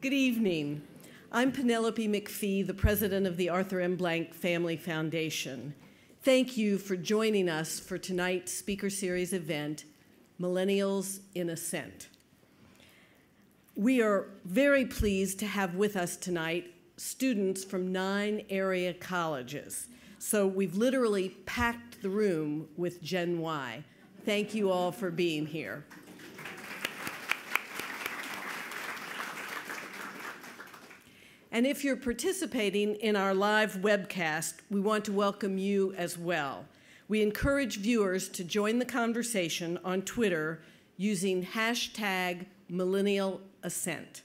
Good evening. I'm Penelope McPhee, the president of the Arthur M. Blank Family Foundation. Thank you for joining us for tonight's speaker series event, Millennials in Ascent. We are very pleased to have with us tonight students from 9 area colleges. So we've literally packed the room with Gen Y. Thank you all for being here. And if you're participating in our live webcast, we want to welcome you as well. We encourage viewers to join the conversation on Twitter using hashtag Millennial Ascent.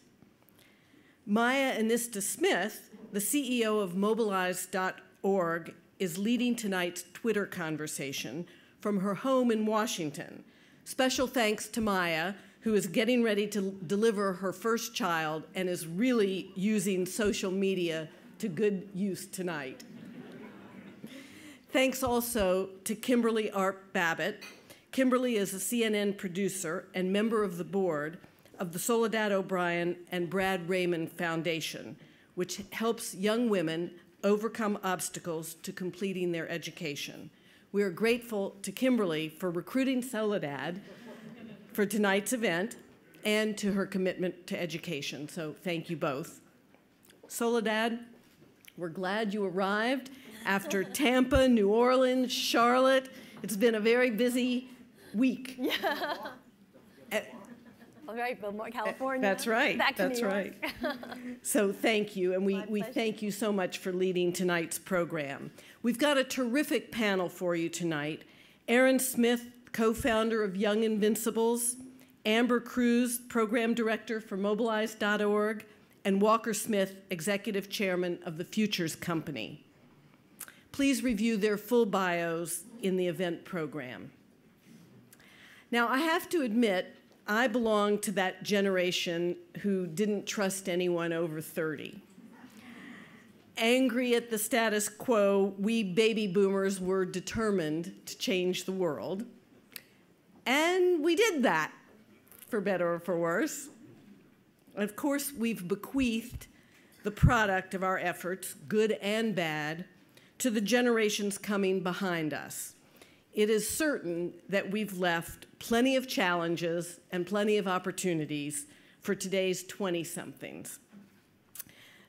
Maya Anista Smith, the CEO of mobilize.org, is leading tonight's Twitter conversation from her home in Washington. Special thanks to Maya, who is getting ready to deliver her first child and is really using social media to good use tonight. Thanks also to Kimberly Arp Babbitt. Kimberly is a CNN producer and member of the board of the Soledad O'Brien and Brad Raymond Foundation, which helps young women overcome obstacles to completing their education. We are grateful to Kimberly for recruiting Soledad for tonight's event and to her commitment to education. So thank you both. Soledad, we're glad you arrived after Tampa, New Orleans, Charlotte. It's been a very busy week. Yeah. All right, Billmore, California. That's right. Back to That's New York. right. So thank you, and we thank you so much for leading tonight's program. We've got a terrific panel for you tonight. Aaron Smith, co-founder of Young Invincibles, Amber Cruz, program director for mobilize.org, and Walker Smith, executive chairman of the Futures Company. Please review their full bios in the event program. Now, I have to admit, I belong to that generation who didn't trust anyone over 30. Angry at the status quo, we baby boomers were determined to change the world. And we did that, for better or for worse. Of course, we've bequeathed the product of our efforts, good and bad, to the generations coming behind us. It is certain that we've left plenty of challenges and plenty of opportunities for today's 20-somethings.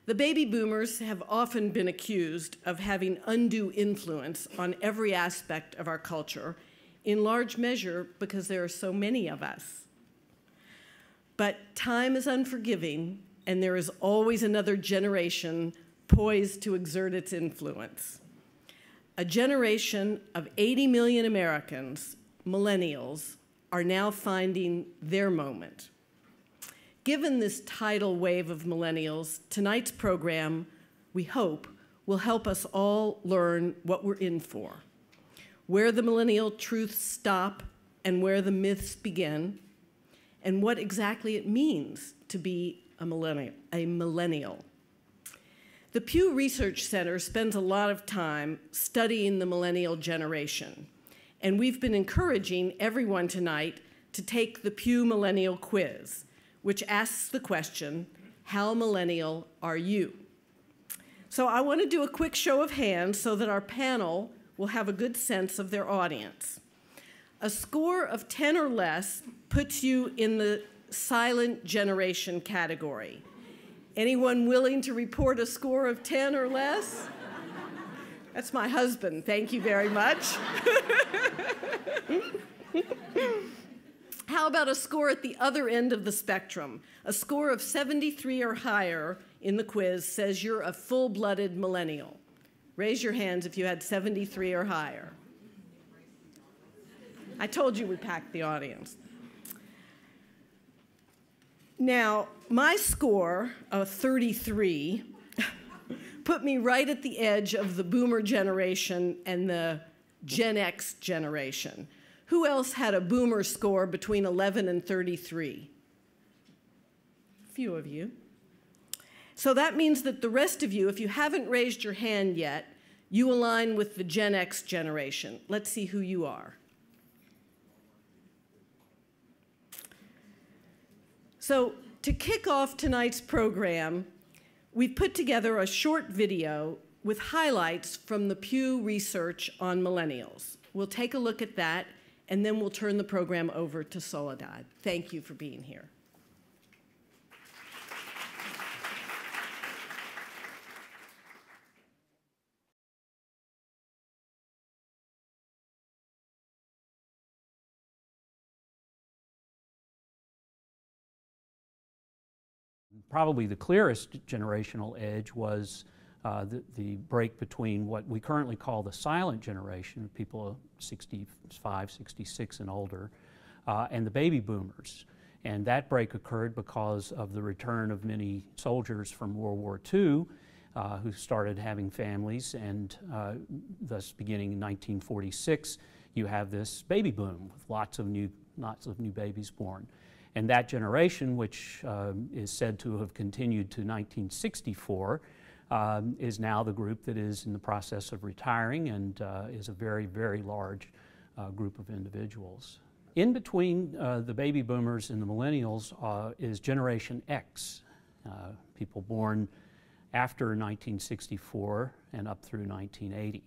The baby boomers have often been accused of having undue influence on every aspect of our culture, in large measure because there are so many of us. But time is unforgiving, and there is always another generation poised to exert its influence. A generation of 80 million Americans, millennials, are now finding their moment. Given this tidal wave of millennials, tonight's program, we hope, will help us all learn what we're in for, where the millennial truths stop and where the myths begin, and what exactly it means to be a millennial. The Pew Research Center spends a lot of time studying the millennial generation, and we've been encouraging everyone tonight to take the Pew Millennial Quiz, which asks the question, how millennial are you? So I want to do a quick show of hands so that our panel will have a good sense of their audience. A score of 10 or less puts you in the silent generation category. Anyone willing to report a score of 10 or less? That's my husband. Thank you very much. How about a score at the other end of the spectrum? A score of 73 or higher in the quiz says you're a full-blooded millennial. Raise your hands if you had 73 or higher. I told you we packed the audience. Now, my score of 33 put me right at the edge of the boomer generation and the Gen X generation. Who else had a boomer score between 11 and 33? A few of you. So that means that the rest of you, if you haven't raised your hand yet, you align with the Gen X generation. Let's see who you are. So to kick off tonight's program, we've put together a short video with highlights from the Pew research on millennials. We'll take a look at that, and then we'll turn the program over to Soledad. Thank you for being here. Probably the clearest generational edge was the break between what we currently call the silent generation, people 65, 66 and older, and the baby boomers. And that break occurred because of the return of many soldiers from World War II who started having families, and thus beginning in 1946, you have this baby boom with lots of new babies born. And that generation, which is said to have continued to 1964, is now the group that is in the process of retiring and is a very, very large group of individuals. In between the baby boomers and the millennials is Generation X, people born after 1964 and up through 1980.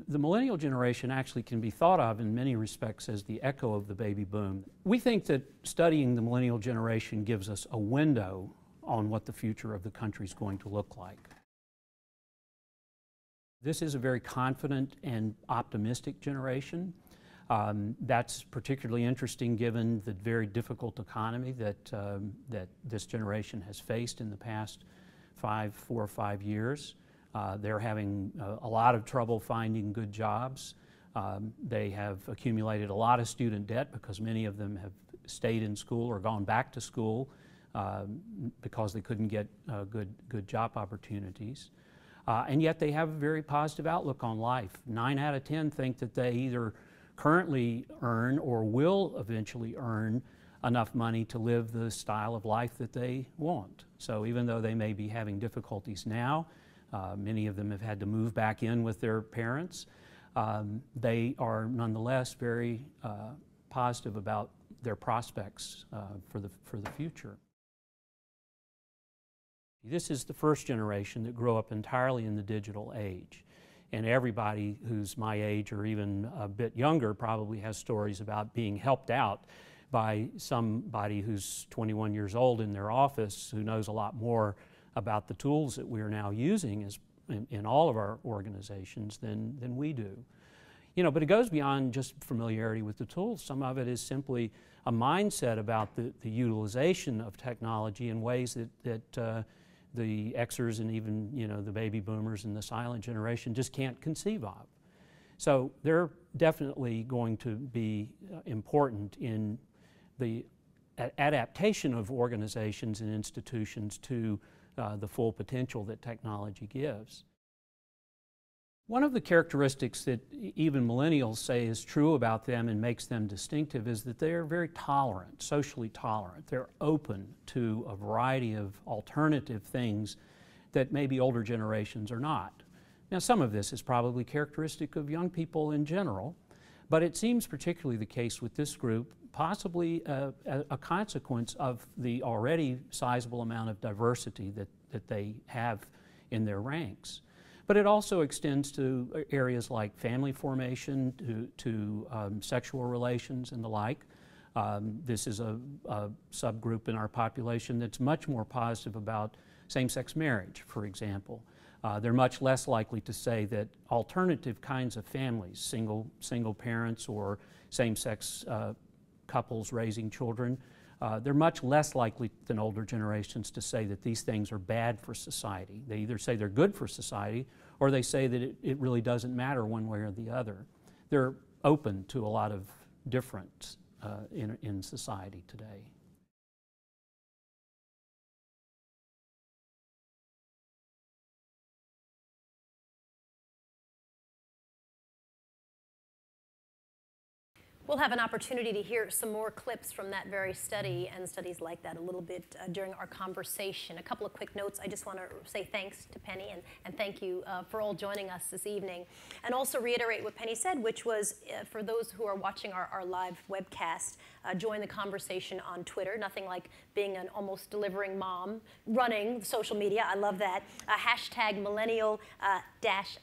The millennial generation actually can be thought of in many respects as the echo of the baby boom. We think that studying the millennial generation gives us a window on what the future of the country is going to look like. This is a very confident and optimistic generation. That's particularly interesting given the very difficult economy that this generation has faced in the past 4 or 5 years. They're having a lot of trouble finding good jobs. They have accumulated a lot of student debt because many of them have stayed in school or gone back to school because they couldn't get good job opportunities. And yet they have a very positive outlook on life. 9 out of 10 think that they either currently earn or will eventually earn enough money to live the style of life that they want. So even though they may be having difficulties now, many of them have had to move back in with their parents, they are nonetheless very positive about their prospects for the future. This is the first generation that grew up entirely in the digital age. And everybody who's my age or even a bit younger probably has stories about being helped out by somebody who's 21 years old in their office who knows a lot more about the tools that we're now using in all of our organizations than we do. You know, but it goes beyond just familiarity with the tools. Some of it is simply a mindset about the utilization of technology in ways that the Xers and even, you know, the baby boomers and the silent generation just can't conceive of. So they're definitely going to be important in the adaptation of organizations and institutions to the full potential that technology gives. One of the characteristics that even millennials say is true about them and makes them distinctive is that they are very tolerant, socially tolerant. They're open to a variety of alternative things that maybe older generations are not. Now, some of this is probably characteristic of young people in general, but it seems particularly the case with this group, possibly a consequence of the already sizable amount of diversity that they have in their ranks. But it also extends to areas like family formation, to sexual relations and the like. This is a subgroup in our population that's much more positive about same-sex marriage, for example. They're much less likely to say that alternative kinds of families, single parents or same-sex couples raising children, they're much less likely than older generations to say that these things are bad for society. They either say they're good for society or they say that it really doesn't matter one way or the other. They're open to a lot of difference in society today. We'll have an opportunity to hear some more clips from that very study and studies like that a little bit during our conversation. A couple of quick notes. I just want to say thanks to Penny and thank you for all joining us this evening. And also reiterate what Penny said, which was for those who are watching our live webcast, join the conversation on Twitter. Nothing like being an almost delivering mom running social media. I love that. Hashtag millennial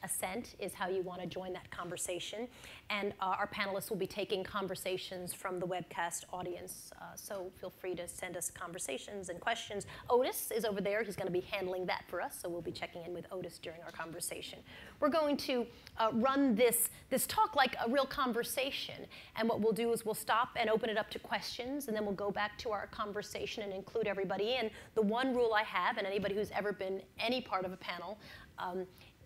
Ascent is how you want to join that conversation. And our panelists will be taking conversations from the webcast audience. So feel free to send us conversations and questions. Otis is over there. He's going to be handling that for us. So we'll be checking in with Otis during our conversation. We're going to run this talk like a real conversation. And what we'll do is we'll stop and open it up to questions. And then we'll go back to our conversation and include everybody in. The one rule I have, and anybody who's ever been any part of a panel,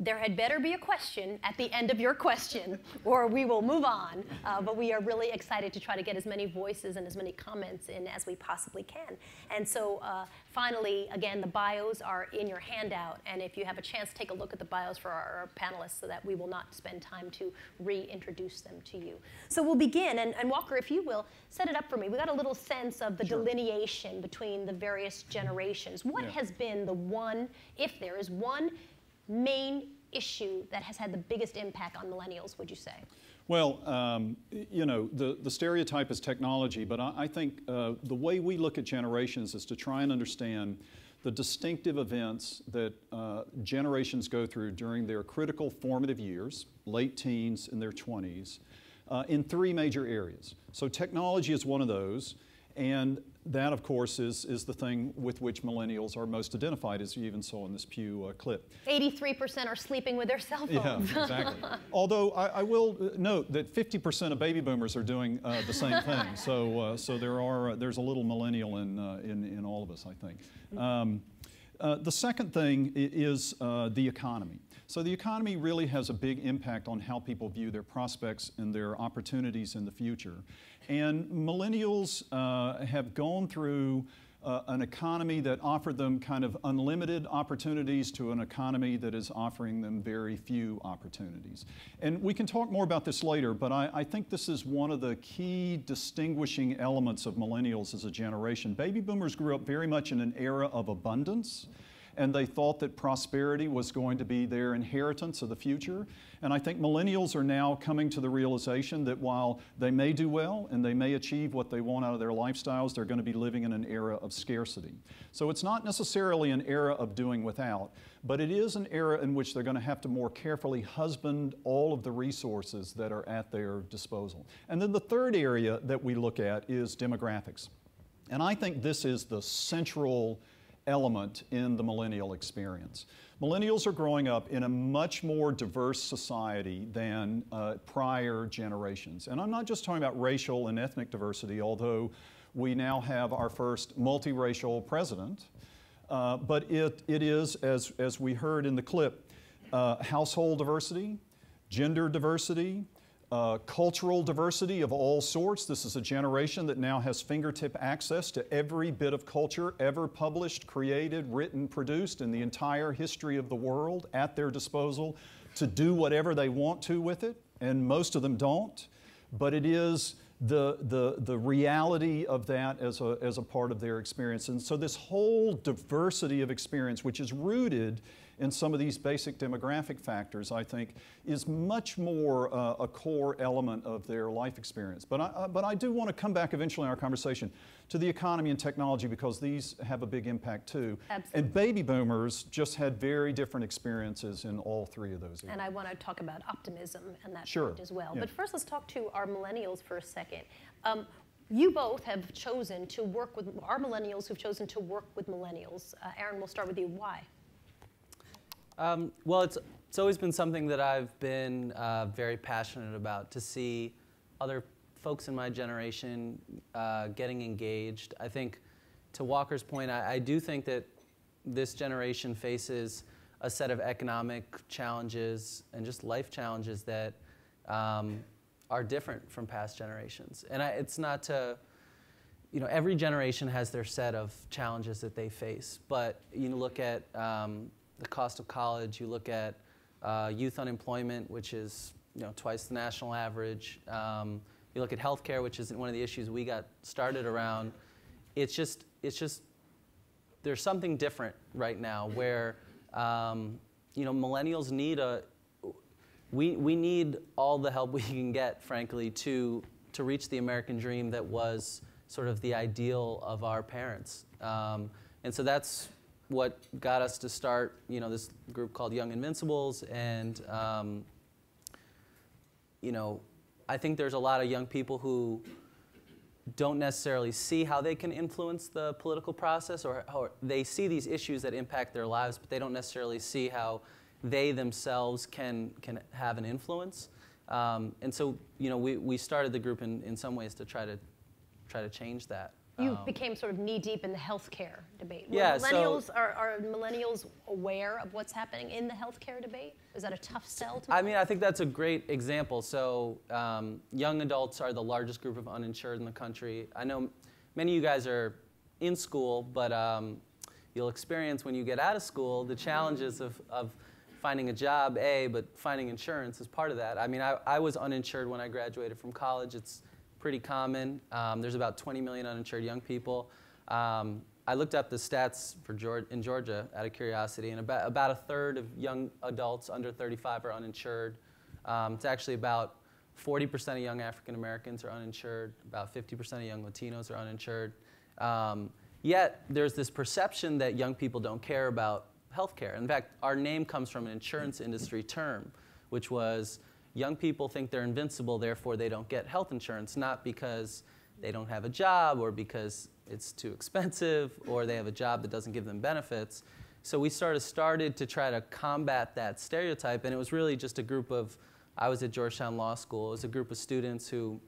there had better be a question at the end of your question, or we will move on. But we are really excited to try to get as many voices and as many comments in as we possibly can. And so finally, again, the bios are in your handout. And if you have a chance, take a look at the bios for our panelists so that we will not spend time to reintroduce them to you. So we'll begin. And Walker, if you will, set it up for me. We got a little sense of the delineation between the various generations. What has been the one, if there is one, main issue that has had the biggest impact on millennials, would you say? Well, you know, the stereotype is technology, but I think the way we look at generations is to try and understand the distinctive events that generations go through during their critical formative years, late teens and their 20s, in three major areas. So technology is one of those, and that, of course, is the thing with which millennials are most identified, as you even saw in this Pew clip. 83% are sleeping with their cell phones. Yeah, exactly. Although I will note that 50% of baby boomers are doing the same thing. So there's a little millennial in all of us, I think. The second thing is the economy. So the economy really has a big impact on how people view their prospects and their opportunities in the future. And millennials have gone through an economy that offered them kind of unlimited opportunities to an economy that is offering them very few opportunities. And we can talk more about this later, but I think this is one of the key distinguishing elements of millennials as a generation. Baby boomers grew up very much in an era of abundance, and they thought that prosperity was going to be their inheritance of the future. And I think millennials are now coming to the realization that while they may do well and they may achieve what they want out of their lifestyles, they're going to be living in an era of scarcity. So it's not necessarily an era of doing without, but it is an era in which they're going to have to more carefully husband all of the resources that are at their disposal. And then the third area that we look at is demographics. And I think this is the central element in the millennial experience. Millennials are growing up in a much more diverse society than prior generations. And I'm not just talking about racial and ethnic diversity, although we now have our first multiracial president, but it is, as we heard in the clip, household diversity, gender diversity, cultural diversity of all sorts. This is a generation that now has fingertip access to every bit of culture ever published, created, written, produced in the entire history of the world at their disposal to do whatever they want to with it, and most of them don't. But it is the reality of that as a part of their experience. And so this whole diversity of experience, which is rooted in some of these basic demographic factors, I think, is much more a core element of their life experience. But I do want to come back eventually in our conversation to the economy and technology, because these have a big impact too. Absolutely. And baby boomers just had very different experiences in all three of those areas. And I want to talk about optimism and that Sure. point as well. Yeah. But first, let's talk to our millennials for a second. You both have chosen to work with, our millennials who've chosen to work with millennials. Aaron, we'll start with you. Why? Well, it's always been something that I've been very passionate about, to see other folks in my generation getting engaged. I think, to Walker's point, I do think that this generation faces a set of economic challenges and just life challenges that are different from past generations. And it's not to, you know, every generation has their set of challenges that they face, but you look at the cost of college, you look at youth unemployment, which is, you know, twice the national average. You look at healthcare, which is one of the issues we got started around. It's just there's something different right now where you know, millennials need we need all the help we can get, frankly, to reach the American dream that was sort of the ideal of our parents. And so that's what got us to start, this group called Young Invincibles. And, I think there's a lot of young people who don't necessarily see how they can influence the political process, or they see these issues that impact their lives, but they don't necessarily see how they themselves can have an influence. And so, we started the group in some ways to try to change that. You became sort of knee-deep in the healthcare debate. Yeah, are millennials aware of what's happening in the healthcare debate? Is that a tough sell to I think that's a great example. So young adults are the largest group of uninsured in the country. I know many of you guys are in school, but you'll experience when you get out of school the challenges of finding a job, but finding insurance is part of that. I was uninsured when I graduated from college. It's pretty common. There's about 20 million uninsured young people. I looked up the stats in Georgia out of curiosity, and about a third of young adults under 35 are uninsured. It's actually about 40% of young African Americans are uninsured. About 50% of young Latinos are uninsured. Yet there's this perception that young people don't care about healthcare. In fact, our name comes from an insurance industry term, which was young people think they're invincible, therefore they don't get health insurance, not because they don't have a job or because it's too expensive or they have a job that doesn't give them benefits. So we started to try to combat that stereotype, and it was really just a group of, I was at Georgetown Law School, it was a group of students who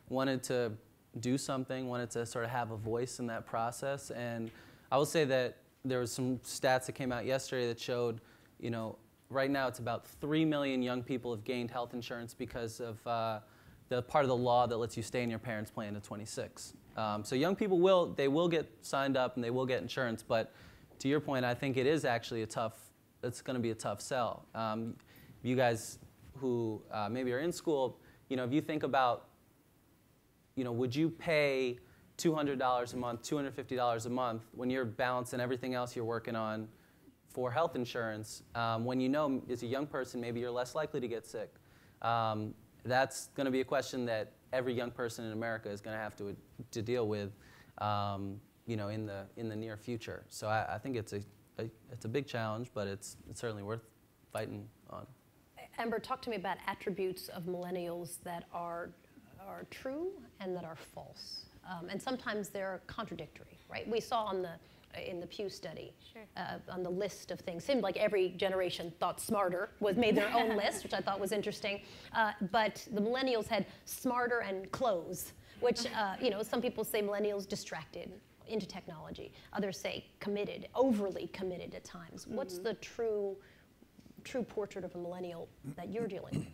wanted to do something, wanted to sort of have a voice in that process. And I will say that there was some stats that came out yesterday that showed, right now it's about 3 million young people have gained health insurance because of the part of the law that lets you stay in your parents' plan to 26. So young people will get signed up and they will get insurance, but to your point, I think it is actually it's going to be a tough sell. You guys who maybe are in school, if you think about, would you pay $200 a month, $250 a month when you're balancing everything else you're working on for health insurance, when as a young person, maybe you're less likely to get sick? That's going to be a question that every young person in America is going to have to deal with, in the near future. So I think it's a big challenge, but it's certainly worth fighting on. Amber, talk to me about attributes of millennials that are true and that are false. And sometimes they're contradictory, right? We saw in the Pew study, sure. On the list of things. Seemed like every generation thought smarter, made their own list, which I thought was interesting. But the millennials had smarter and clothes, which, some people say millennials distracted into technology. Others say committed, overly committed at times. Mm-hmm. What's the true portrait of a millennial that you're dealing with?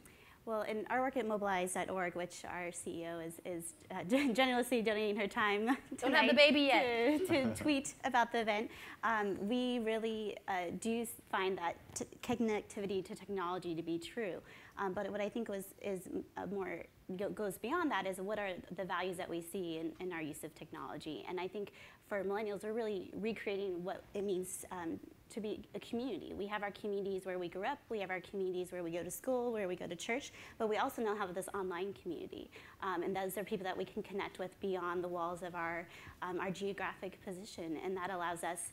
Well, in our work at mobilize.org, which our CEO is generously donating her time Don't have the baby yet. to tweet about the event, we really do find that connectivity to technology to be true. But what I think goes beyond that is what are the values that we see in our use of technology. And I think for millennials, we're really recreating what it means to be a community. We have our communities where we grew up, we have our communities where we go to school, where we go to church, but we also now have this online community. And those are people that we can connect with beyond the walls of our geographic position. And that allows us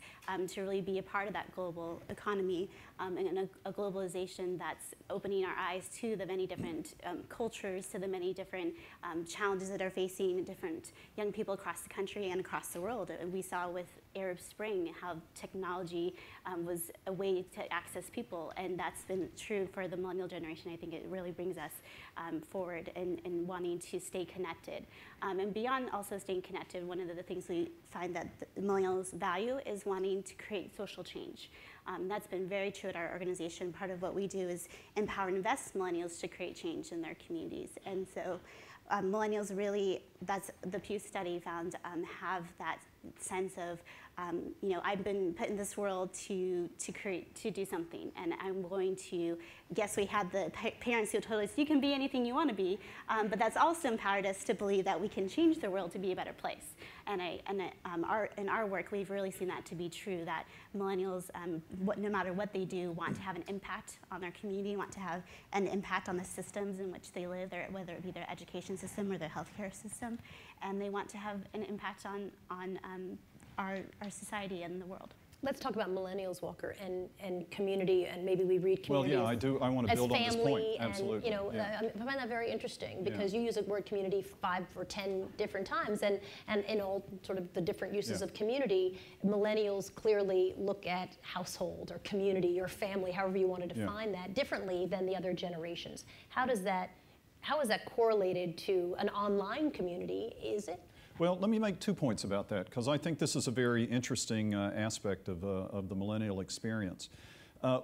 to really be a part of that global economy and a globalization that's opening our eyes to the many different cultures, to the many different challenges that are facing different young people across the country and across the world. We saw with Arab Spring how technology was a way to access people, and that's been true for the millennial generation. I think it really brings us forward in wanting to stay connected. And beyond also staying connected, one of the things we find that the millennials value is wanting to create social change. That's been very true at our organization. Part of what we do is empower and invest millennials to create change in their communities. And so millennials really, that's the Pew study found, have that sense of you know, I've been put in this world to do something, and I'm going to. Yes, we had the parents who told us you can be anything you want to be, but that's also empowered us to believe that we can change the world to be a better place. And in our work, we've really seen that to be true. That millennials, no matter what they do, want to have an impact on their community, want to have an impact on the systems in which they live, whether it be their education system or their healthcare system, and they want to have an impact on our society and the world. Let's talk about millennials, Walker, and community, and maybe we read community. Well, yeah, I do. I want to build on this point. Absolutely. And, you know, I find that very interesting because you use the word community 5 or 10 different times, and in all sort of the different uses of community, millennials clearly look at household or community or family, however you want to define that, differently than the other generations. How is that correlated to an online community? Is it? Well, let me make 2 points about that, because I think this is a very interesting aspect of the millennial experience.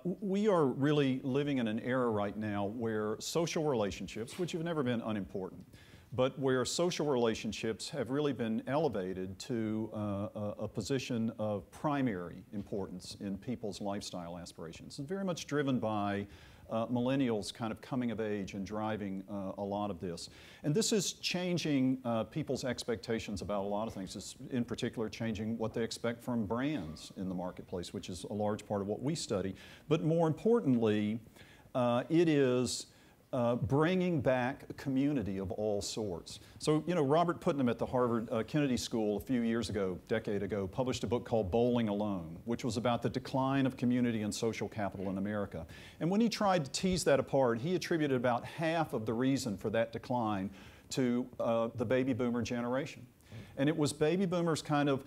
We are really living in an era right now where social relationships, which have never been unimportant, but where social relationships have really been elevated to a position of primary importance in people's lifestyle aspirations. It's very much driven by millennials kind of coming of age and driving a lot of this. And this is changing people's expectations about a lot of things. It's in particular changing what they expect from brands in the marketplace, which is a large part of what we study. But more importantly, it is bringing back a community of all sorts. So, you know, Robert Putnam at the Harvard Kennedy School a few years ago, decade ago, published a book called Bowling Alone, which was about the decline of community and social capital in America. And when he tried to tease that apart, he attributed about half of the reason for that decline to the baby boomer generation. And it was baby boomers kind of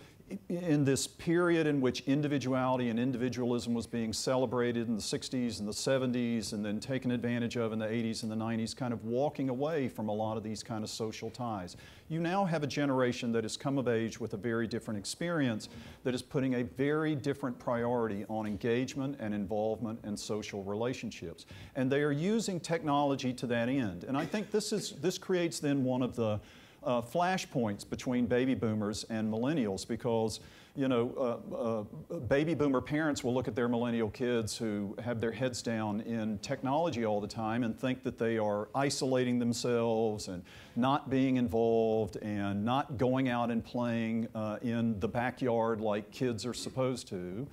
in this period in which individuality and individualism was being celebrated in the 60s and the 70s and then taken advantage of in the 80s and the 90s, kind of walking away from a lot of these kind of social ties. You now have a generation that has come of age with a very different experience that is putting a very different priority on engagement and involvement and social relationships. And they are using technology to that end. And I think this creates then one of the flashpoints between baby boomers and millennials, because, you know, baby boomer parents will look at their millennial kids who have their heads down in technology all the time and think that they are isolating themselves and not being involved and not going out and playing in the backyard like kids are supposed to.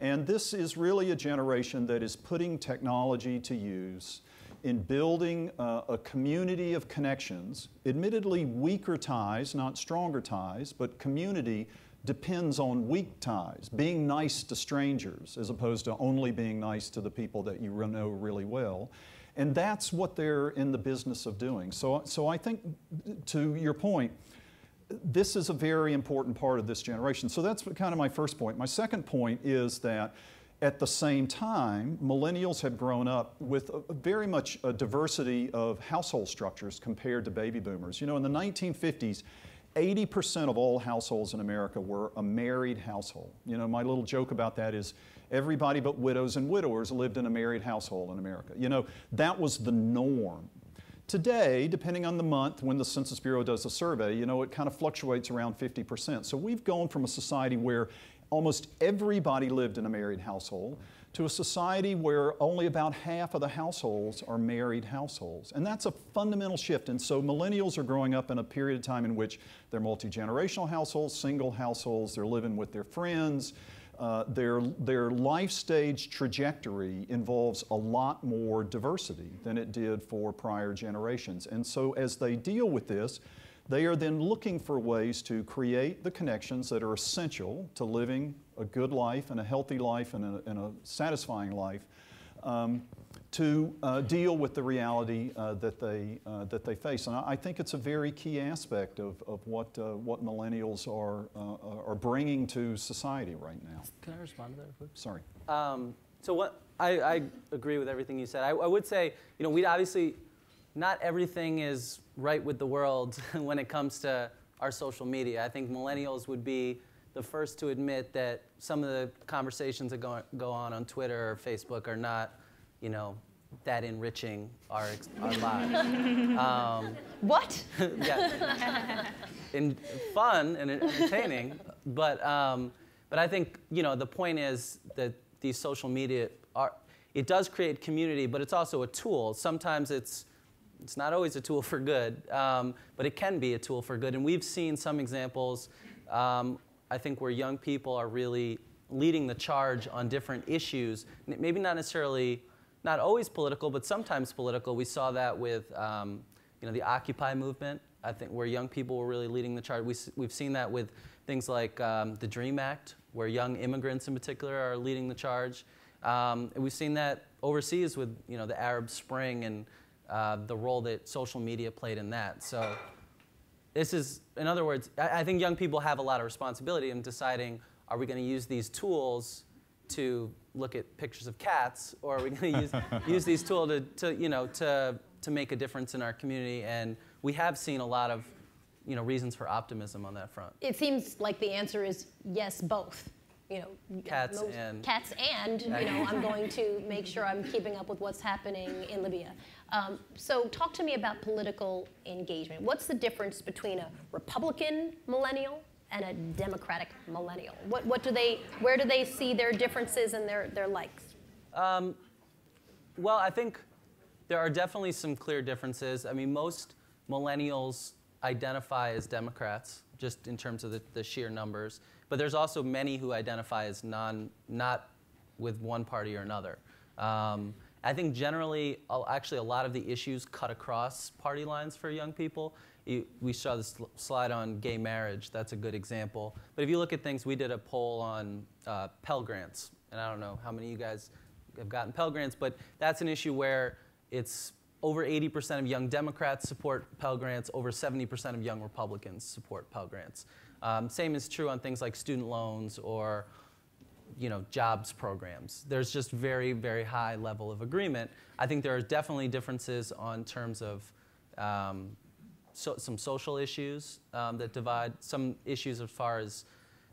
And this is really a generation that is putting technology to use in building a community of connections, admittedly weaker ties, not stronger ties, but community depends on weak ties, being nice to strangers as opposed to only being nice to the people that you know really well. And that's what they're in the business of doing. So I think, to your point, this is a very important part of this generation. So that's kind of my first point. My second point is that at the same time, millennials have grown up with very much a diversity of household structures compared to baby boomers. You know, in the 1950s, 80% of all households in America were a married household. You know, my little joke about that is everybody but widows and widowers lived in a married household in America. You know, that was the norm. Today, depending on the month when the Census Bureau does a survey, you know, it kind of fluctuates around 50%. So we've gone from a society where almost everybody lived in a married household to a society where only about half of the households are married households. And that's a fundamental shift. And so millennials are growing up in a period of time in which they're multi-generational households, single households, they're living with their friends. Their life stage trajectory involves a lot more diversity than it did for prior generations. And so as they deal with this, they are then looking for ways to create the connections that are essential to living a good life and a healthy life and a satisfying life, to deal with the reality that they face. And I think it's a very key aspect of what millennials are bringing to society right now. Can I respond to that, please? Sorry. So what I agree with everything you said. I would say, you know, we obviously, not everything is right with the world when it comes to our social media. I think millennials would be the first to admit that some of the conversations that go on Twitter or Facebook are not, you know, that enriching our lives. What? Yeah, fun and entertaining, but But I think, you know, the point is that these social media it does create community, but it's also a tool. Sometimes it's not always a tool for good, but it can be a tool for good. And we've seen some examples, I think, where young people are really leading the charge on different issues, maybe not necessarily, not always political, but sometimes political. We saw that with, you know, the Occupy movement, I think, where young people were really leading the charge. We've seen that with things like the DREAM Act, where young immigrants in particular are leading the charge. And we've seen that overseas with, you know, the Arab Spring and the role that social media played in that. So this is, in other words, I think young people have a lot of responsibility in deciding, are we going to use these tools to look at pictures of cats, or are we going to use these tools to make a difference in our community? And we have seen a lot of, you know, reasons for optimism on that front. It seems like the answer is yes, both. You know, cats and you know, I'm going to make sure I'm keeping up with what's happening in Libya. So talk to me about political engagement. What's the difference between a Republican millennial and a Democratic millennial? Where do they see their differences and their likes? Well, I think there are definitely some clear differences. I mean, most millennials identify as Democrats, just in terms of the sheer numbers. But there's also many who identify as not with one party or another. I think generally, actually, a lot of the issues cut across party lines for young people. We saw this slide on gay marriage. That's a good example. But if you look at things, we did a poll on Pell Grants. And I don't know how many of you guys have gotten Pell Grants, but that's an issue where it's over 80% of young Democrats support Pell Grants, over 70% of young Republicans support Pell Grants. Same is true on things like student loans or, you know, jobs programs. There's just very, very high level of agreement. I think there are definitely differences on terms of some social issues that divide, some issues as far as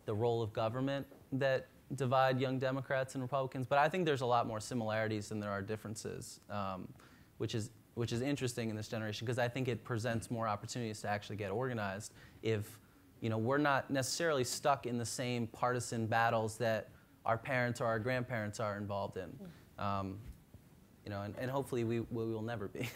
the role of government that divide young Democrats and Republicans. But I think there's a lot more similarities than there are differences, which is interesting in this generation, because I think it presents more opportunities to actually get organized if, you know, we're not necessarily stuck in the same partisan battles that our parents or our grandparents are involved in. You know, and hopefully we will never be.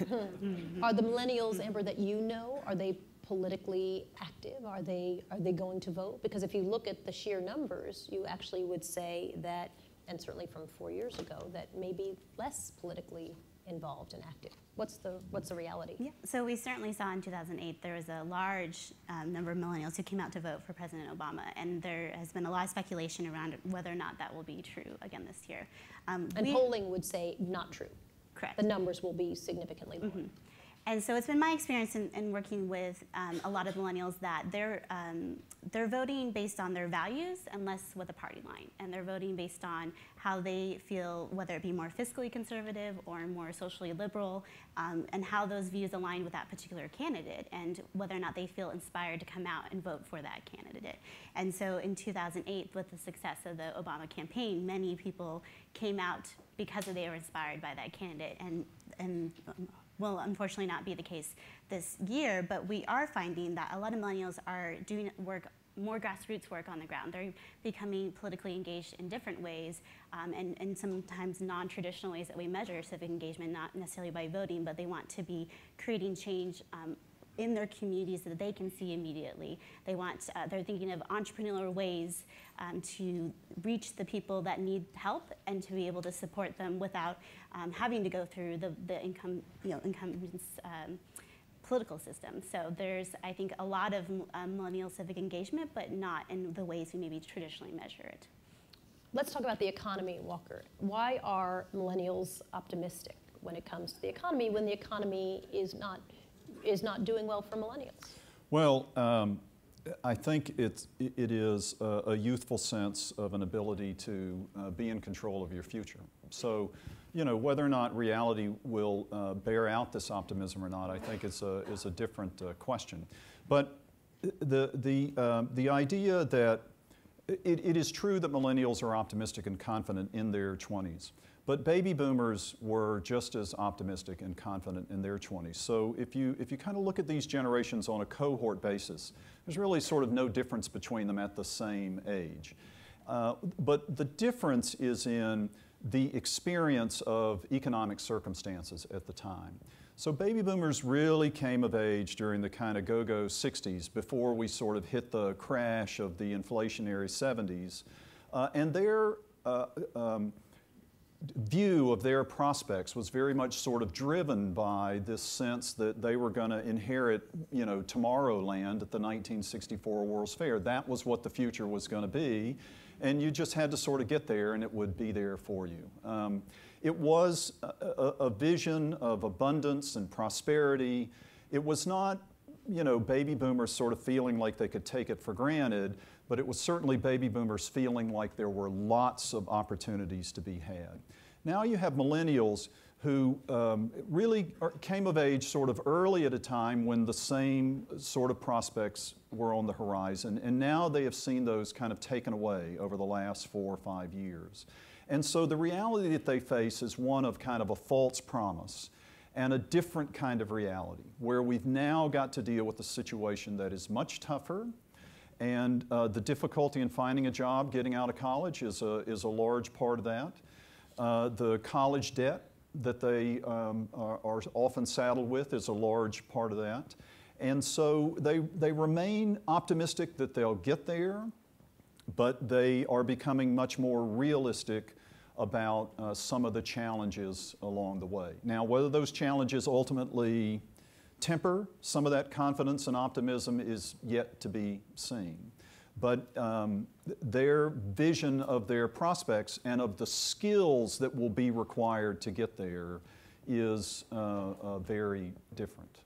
Are the millennials, Amber, that you know, are they politically active? Are they going to vote? Because if you look at the sheer numbers, you actually would say that, and certainly from 4 years ago, that maybe less politically involved and active. What's the reality? Yeah, so we certainly saw in 2008 there was a large number of millennials who came out to vote for President Obama, and there has been a lot of speculation around whether or not that will be true again this year. And polling would say not true. Correct. The numbers will be significantly more. And so it's been my experience in working with a lot of millennials that they're voting based on their values and less with a party line. And they're voting based on how they feel, whether it be more fiscally conservative or more socially liberal, and how those views align with that particular candidate, and whether or not they feel inspired to come out and vote for that candidate. And so in 2008, with the success of the Obama campaign, many people came out because they were inspired by that candidate, and will unfortunately not be the case this year, but we are finding that a lot of millennials are doing more grassroots work on the ground. They're becoming politically engaged in different ways, and sometimes non-traditional ways that we measure civic engagement, not necessarily by voting, but they want to be creating change in their communities that they can see immediately. They're thinking of entrepreneurial ways to reach the people that need help and to be able to support them without having to go through the incumbents political system. So there's, I think, a lot of millennial civic engagement, but not in the ways we maybe traditionally measure it. Let's talk about the economy, Walker. Why are millennials optimistic when it comes to the economy when the economy is not doing well for millennials? Well, I think it is a youthful sense of an ability to be in control of your future. So, you know, whether or not reality will bear out this optimism or not, I think is a different question. But the idea that it is true that millennials are optimistic and confident in their 20s. But baby boomers were just as optimistic and confident in their 20s. So if you kind of look at these generations on a cohort basis, there's really sort of no difference between them at the same age. But the difference is in the experience of economic circumstances at the time. So baby boomers really came of age during the kind of go-go 60s before we sort of hit the crash of the inflationary 70s. And their view of their prospects was very much sort of driven by this sense that they were going to inherit, you know, Tomorrowland at the 1964 World's Fair. That was what the future was going to be, and you just had to sort of get there and it would be there for you. It was a vision of abundance and prosperity. It was not, you know, baby boomers sort of feeling like they could take it for granted, but it was certainly baby boomers feeling like there were lots of opportunities to be had. Now you have millennials who really came of age sort of early at a time when the same sort of prospects were on the horizon, and now they have seen those kind of taken away over the last 4 or 5 years. And so the reality that they face is one of kind of a false promise and a different kind of reality, where we've now got to deal with a situation that is much tougher, and the difficulty in finding a job, getting out of college is a large part of that. The college debt that they are often saddled with is a large part of that. And so they remain optimistic that they'll get there, but they are becoming much more realistic about some of the challenges along the way. Now, whether those challenges ultimately temper some of that confidence and optimism is yet to be seen. But their vision of their prospects and of the skills that will be required to get there is very different.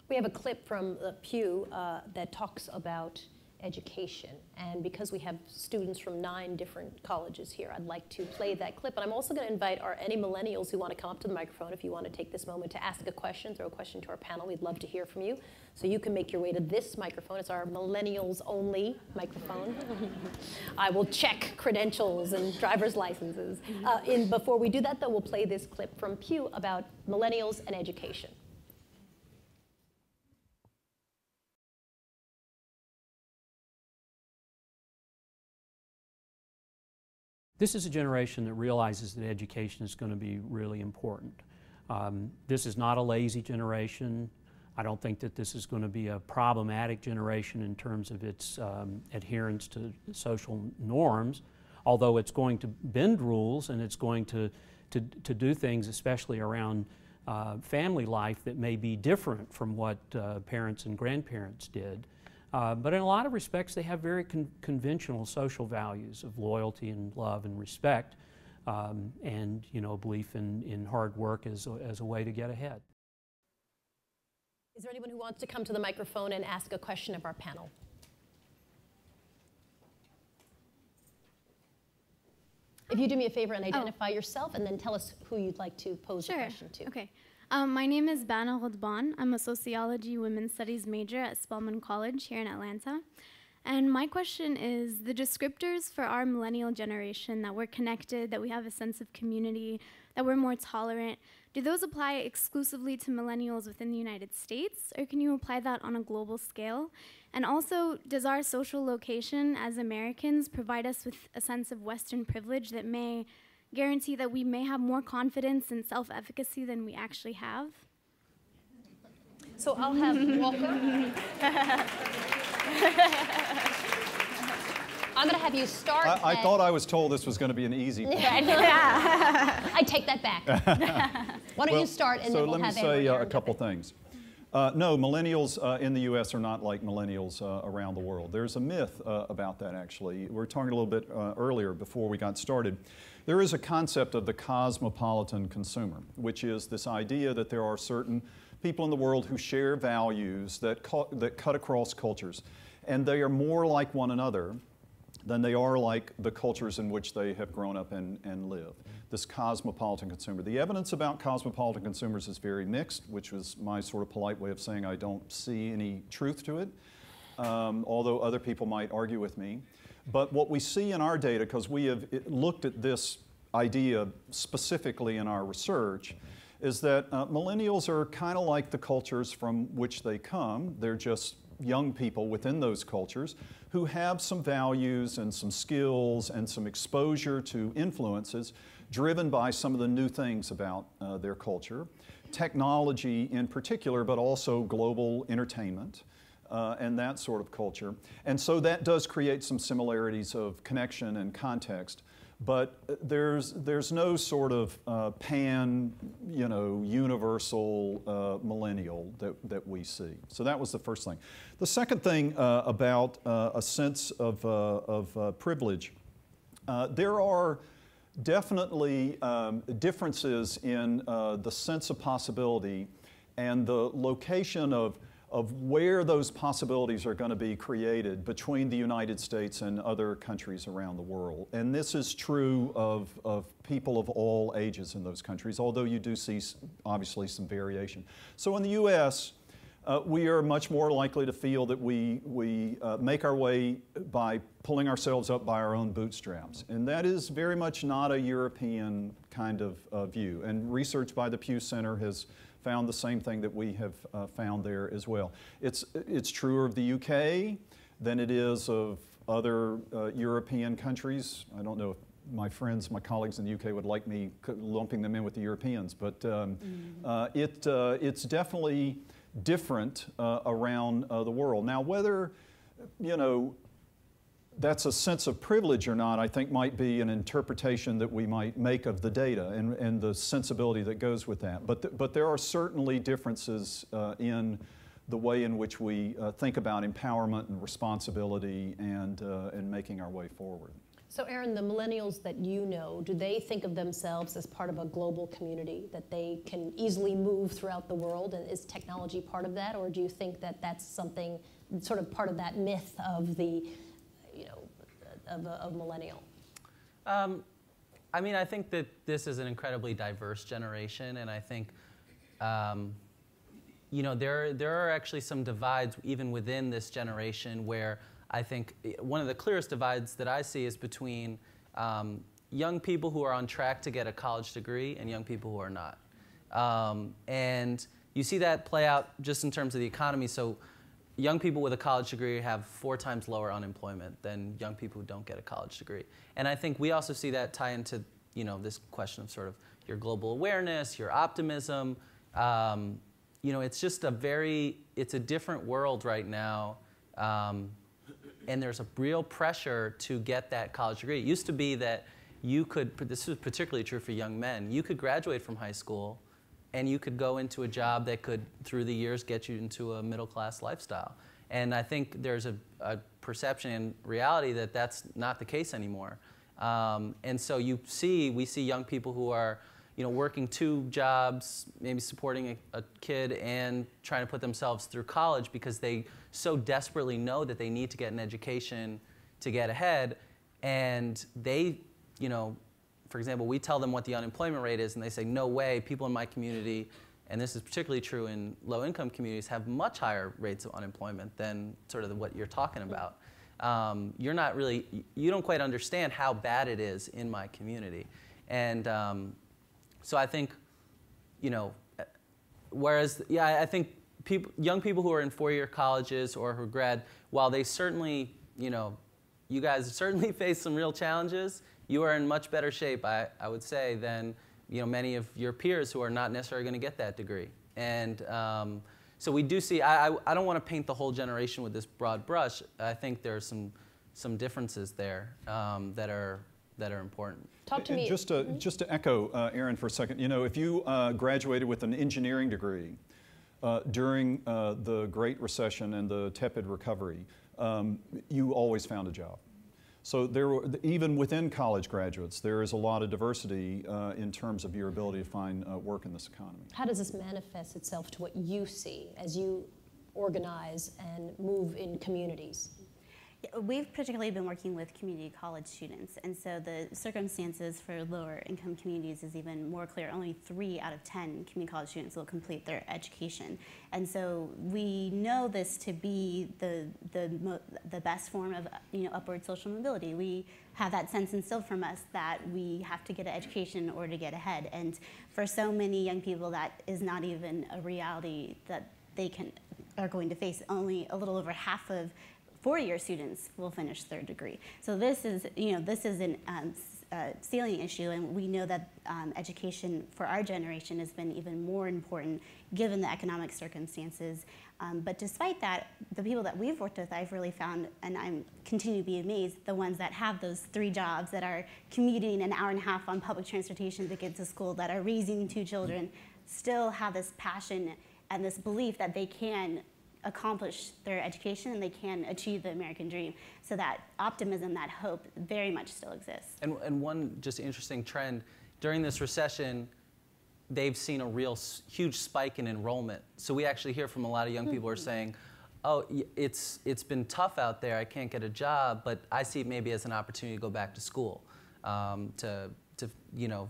We have a clip from Pew that talks about education, and because we have students from 9 different colleges here, I'd like to play that clip. And I'm also going to invite any millennials who want to come up to the microphone, if you want to take this moment to ask a question, throw a question to our panel. We'd love to hear from you. So you can make your way to this microphone. It's our millennials only microphone. I will check credentials and driver's licenses. Before we do that, though, we'll play this clip from Pew about millennials and education. This is a generation that realizes that education is going to be really important. This is not a lazy generation. I don't think that this is going to be a problematic generation in terms of its adherence to social norms, although it's going to bend rules and it's going to do things, especially around family life, that may be different from what parents and grandparents did. But in a lot of respects, they have very conventional social values of loyalty and love and respect, and, you know, belief in hard work as a way to get ahead. Is there anyone who wants to come to the microphone and ask a question of our panel? If you do me a favor and identify yourself, and then tell us who you'd like to pose the question to. Okay. My name is Bana Rodban. I'm a sociology women's studies major at Spelman College here in Atlanta. And my question is, the descriptors for our millennial generation, that we're connected, that we have a sense of community, that we're more tolerant, do those apply exclusively to millennials within the United States, or can you apply that on a global scale? And also, does our social location as Americans provide us with a sense of Western privilege that may guarantee that we may have more confidence and self-efficacy than we actually have? So I'll have Walker. I'm going to have you start. I thought I was told this was going to be an easy one. I take that back. Why don't you start, and then we'll have So let me say a couple things. No, millennials in the U.S. are not like millennials around the world. There's a myth about that, actually. We were talking a little bit earlier before we got started. There is a concept of the cosmopolitan consumer, which is this idea that there are certain people in the world who share values that cut across cultures, and they are more like one another than they are like the cultures in which they have grown up and live. This cosmopolitan consumer. The evidence about cosmopolitan consumers is very mixed, which was my sort of polite way of saying I don't see any truth to it, although other people might argue with me. But what we see in our data, because we have looked at this idea specifically in our research, is that millennials are kind of like the cultures from which they come. They're just young people within those cultures, who have some values and some skills and some exposure to influences driven by some of the new things about their culture, technology in particular, but also global entertainment. And that sort of culture. And so that does create some similarities of connection and context, but there's no sort of universal millennial that we see. So that was the first thing. The second thing about a sense of privilege, there are definitely differences in the sense of possibility and the location of where those possibilities are going to be created between the United States and other countries around the world. And this is true of people of all ages in those countries, although you do see obviously some variation. So in the US, we are much more likely to feel that we make our way by pulling ourselves up by our own bootstraps. And that is very much not a European kind of view. And research by the Pew Center has found the same thing that we have found there as well. It's truer of the UK than it is of other European countries. I don't know if my friends, my colleagues in the UK would like me lumping them in with the Europeans, but it's definitely different around the world. Now, whether, that's a sense of privilege or not, I think might be an interpretation that we might make of the data and the sensibility that goes with that. But there are certainly differences in the way in which we think about empowerment and responsibility and making our way forward. So Aaron, the millennials that you know, do they think of themselves as part of a global community, that they can easily move throughout the world, and is technology part of that, or do you think that that's something, sort of part of that myth of the, of millennial? I mean, I think that this is an incredibly diverse generation, and I think, there are actually some divides even within this generation where I think one of the clearest divides that I see is between young people who are on track to get a college degree and young people who are not. And you see that play out just in terms of the economy. So young people with a college degree have 4 times lower unemployment than young people who don't get a college degree. And I think we also see that tie into this question of sort of your global awareness, your optimism. It's just it's a different world right now. And there's a real pressure to get that college degree. It used to be that you could, this was particularly true for young men, you could graduate from high school and you could go into a job that could, through the years, get you into a middle-class lifestyle. And I think there's a perception and reality that that's not the case anymore. And so we see young people who are working 2 jobs, maybe supporting a kid and trying to put themselves through college because they so desperately know that they need to get an education to get ahead. And they, for example, we tell them what the unemployment rate is and they say, no way, people in my community, and this is particularly true in low-income communities, have much higher rates of unemployment than sort of what you're talking about. You don't quite understand how bad it is in my community. And so I think, I think young people who are in 4-year colleges or who grad, while they certainly, you guys certainly face some real challenges, you are in much better shape, I would say, than many of your peers who are not necessarily going to get that degree. And so we do see, I don't want to paint the whole generation with this broad brush. I think there are some differences there that are important. Talk to me. Just to echo Aaron for a second, if you graduated with an engineering degree during the Great Recession and the tepid recovery, you always found a job. So even within college graduates, there is a lot of diversity in terms of your ability to find work in this economy. How does this manifest itself to what you see as you organize and move in communities? We've particularly been working with community college students, and so the circumstances for lower income communities is even more clear. Only 3 out of 10 community college students will complete their education. And so we know this to be the best form of upward social mobility. We have that sense instilled from us that we have to get an education in order to get ahead. And for so many young people, that is not even a reality that they are going to face. Only a little over half of four-year students will finish their degree. So this is, this is an ceiling issue, and we know that education for our generation has been even more important given the economic circumstances. But despite that, the people that we've worked with, I've really found, and I'm continue to be amazed, the ones that have those 3 jobs, that are commuting an hour and a half on public transportation to get to school, that are raising 2 children, still have this passion and this belief that they can accomplish their education and they can achieve the American dream. So that optimism, that hope very much still exists. And one just interesting trend, during this recession, they've seen a real huge spike in enrollment. So we actually hear from a lot of young people who are saying, oh, it's been tough out there, I can't get a job, but I see it maybe as an opportunity to go back to school, to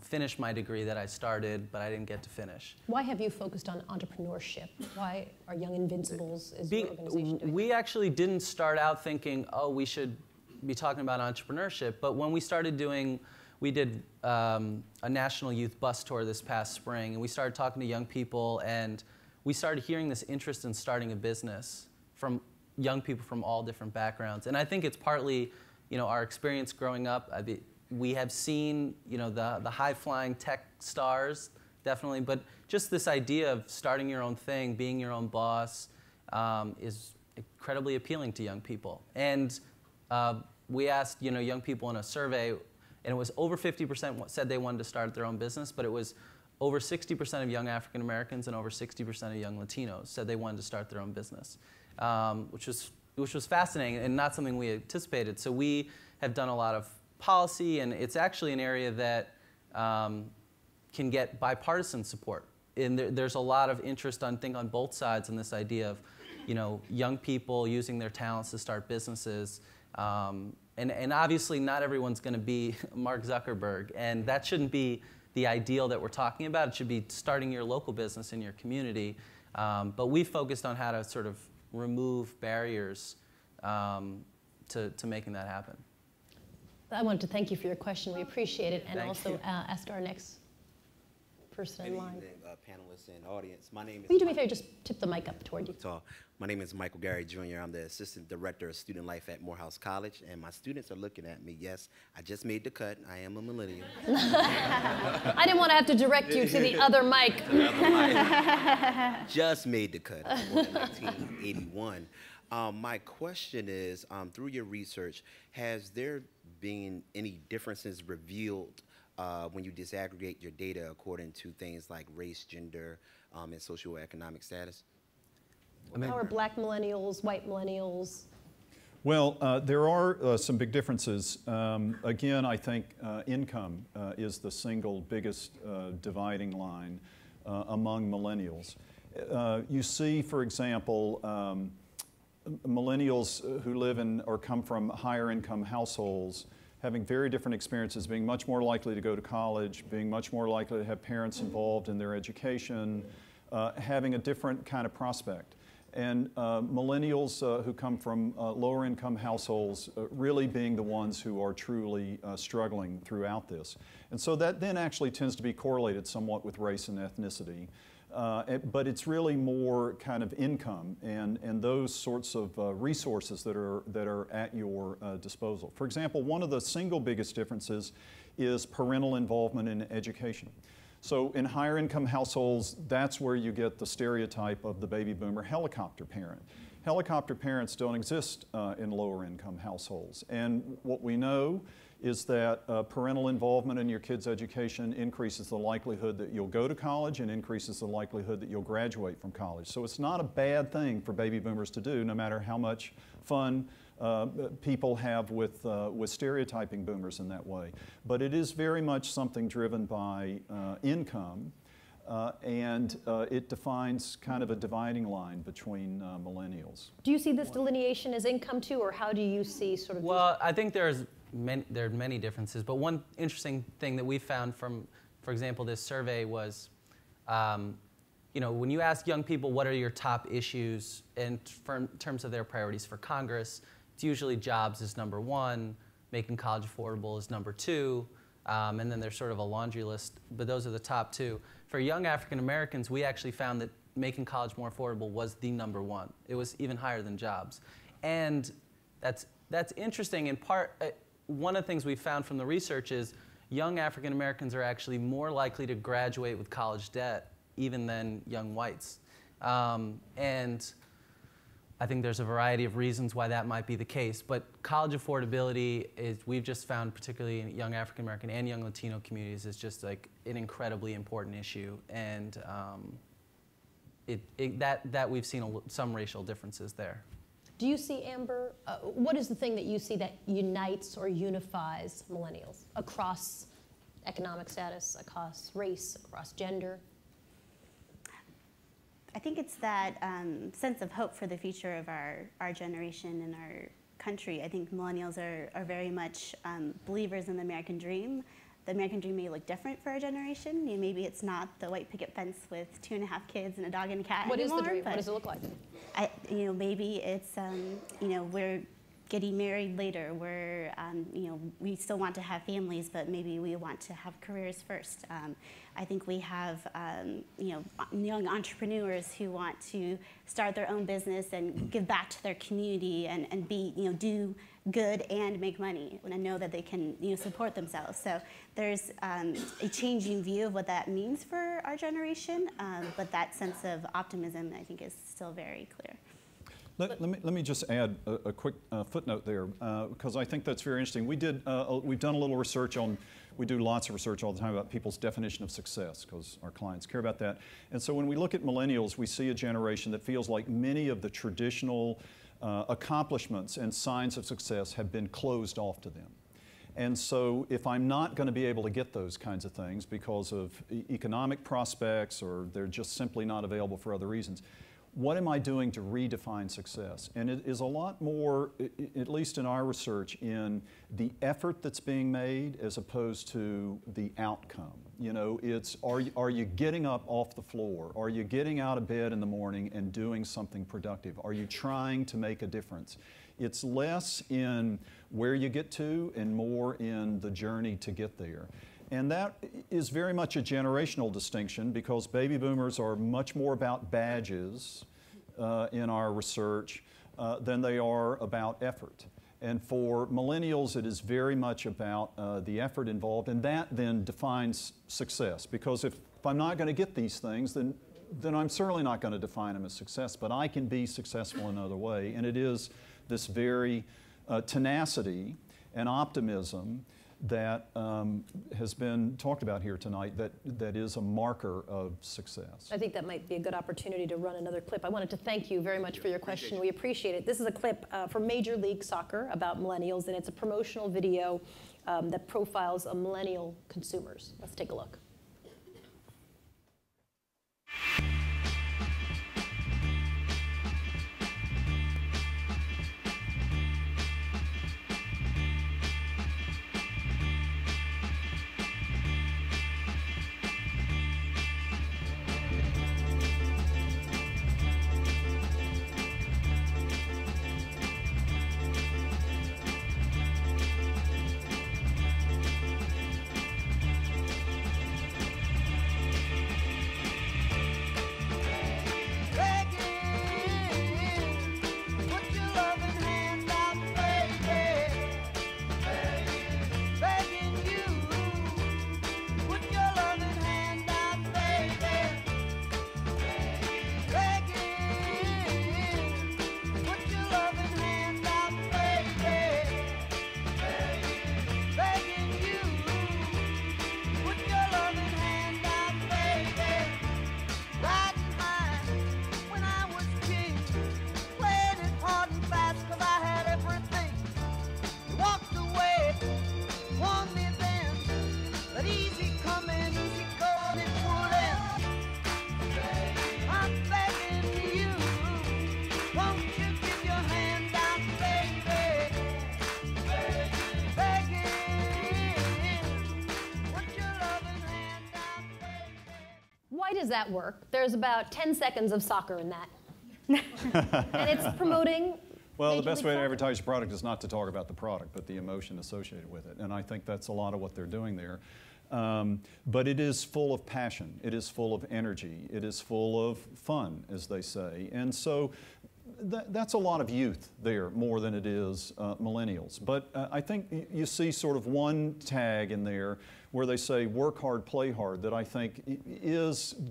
finish my degree that I started, but I didn't get to finish. Why have you focused on entrepreneurship? Why are Young Invincibles is your organization doing? We actually didn't start out thinking, oh, we should be talking about entrepreneurship, but when we started doing, we did a national youth bus tour this past spring, and we started talking to young people, and we started hearing this interest in starting a business from young people from all different backgrounds. And I think it's partly, our experience growing up. We have seen, the high-flying tech stars, definitely, but just this idea of starting your own thing, being your own boss, is incredibly appealing to young people. And we asked, young people in a survey, and it was over 50% said they wanted to start their own business, but it was over 60% of young African Americans and over 60% of young Latinos said they wanted to start their own business, which was fascinating and not something we anticipated. So we have done a lot of policy, and it's actually an area that can get bipartisan support. And there's a lot of interest, I think, on both sides in this idea of, young people using their talents to start businesses. And obviously, not everyone's going to be Mark Zuckerberg, and that shouldn't be the ideal that we're talking about. It should be starting your local business in your community. But we focused on how to sort of remove barriers to making that happen. I wanted to thank you for your question. We appreciate it, and Thank also you. ask our next person in line. Good evening, panelists and audience. My name is. Will you do me a favor? Just tip the mic up toward you. My name is Michael Gary Jr. I'm the Assistant Director of Student Life at Morehouse College, and my students are looking at me. Yes, I just made the cut. I am a millennial. I didn't want to have to direct you to the other mic. Just made the cut. I was born in 1981. My question is, through your research, has there been any differences revealed when you disaggregate your data according to things like race, gender, and socioeconomic status? How are black millennials, white millennials? Well, there are some big differences. Again, I think income is the single biggest dividing line among millennials. You see, for example, millennials who live in or come from higher income households having very different experiences, being much more likely to go to college, being much more likely to have parents involved in their education, having a different kind of prospect. And millennials who come from lower income households really being the ones who are truly struggling throughout this. And so that then actually tends to be correlated somewhat with race and ethnicity. But it's really more kind of income and those sorts of resources that are at your disposal. For example, one of the single biggest differences is parental involvement in education. So in higher income households, that's where you get the stereotype of the baby boomer helicopter parent. Helicopter parents don't exist in lower income households. And what we know is that parental involvement in your kid's education increases the likelihood that you'll go to college and increases the likelihood that you'll graduate from college. So it's not a bad thing for baby boomers to do, no matter how much fun people have with stereotyping boomers in that way. But it is very much something driven by income, and it defines kind of a dividing line between millennials. Do you see this delineation as income too, or how do you see sort of? Well, I think there are many differences, but one interesting thing that we found from, for example, this survey was, when you ask young people what are your top issues in terms of their priorities for Congress, it's usually jobs is number one, making college affordable is number two, and then there's sort of a laundry list, but those are the top two. For young African Americans, we actually found that making college more affordable was the number one. It was even higher than jobs. And That's interesting. In part, one of the things we found from the research is young African Americans are actually more likely to graduate with college debt even than young whites. And I think there's a variety of reasons why that might be the case, but college affordability is, we've just found, particularly in young African American and young Latino communities, is just like an incredibly important issue, and that we've seen some racial differences there. Do you see, Amber, what is the thing that you see that unites or unifies millennials across economic status, across race, across gender? I think it's that sense of hope for the future of our generation and our country. I think millennials are very much believers in the American dream. The American dream may look different for our generation. You know, maybe it's not the white picket fence with 2.5 kids and a dog and a cat What anymore. Is the dream? What does it look like? Maybe it's, we're getting married later. We're, we still want to have families, but maybe we want to have careers first. I think we have, young entrepreneurs who want to start their own business and give back to their community and be, do good and make money and know that they can, support themselves. So there's a changing view of what that means for our generation, but that sense of optimism, I think, is still very clear. Let me just add a quick footnote there, because I think that's very interesting. We've done a little research on, we do lots of research all the time about people's definition of success, because our clients care about that. And so when we look at millennials, we see a generation that feels like many of the traditional accomplishments and signs of success have been closed off to them. And so if I'm not going to be able to get those kinds of things because of economic prospects, or they're just simply not available for other reasons, what am I doing to redefine success? And it is a lot more, at least in our research, in the effort that's being made as opposed to the outcome. It's, are you getting up off the floor? Are you getting out of bed in the morning and doing something productive? Are you trying to make a difference? It's less in where you get to and more in the journey to get there. And that is very much a generational distinction, because baby boomers are much more about badges in our research than they are about effort. And for millennials, it is very much about the effort involved, and that then defines success. Because if I'm not going to get these things, then I'm certainly not going to define them as success, but I can be successful in another way. And it is this very tenacity and optimism that has been talked about here tonight that is a marker of success. I think that might be a good opportunity to run another clip. I wanted to thank you very much for your question. We appreciate it. This is a clip from Major League Soccer about millennials, and it's a promotional video that profiles millennial consumers. Let's take a look. Why does that work? There's about 10 seconds of soccer in that. And it's promoting. Well, the best way to advertise your product is not to talk about the product, but the emotion associated with it. And I think that's a lot of what they're doing there. But it is full of passion. It is full of energy. It is full of fun, as they say. And so that's a lot of youth there more than it is millennials. But I think you see sort of one tag in there where they say work hard, play hard, that I think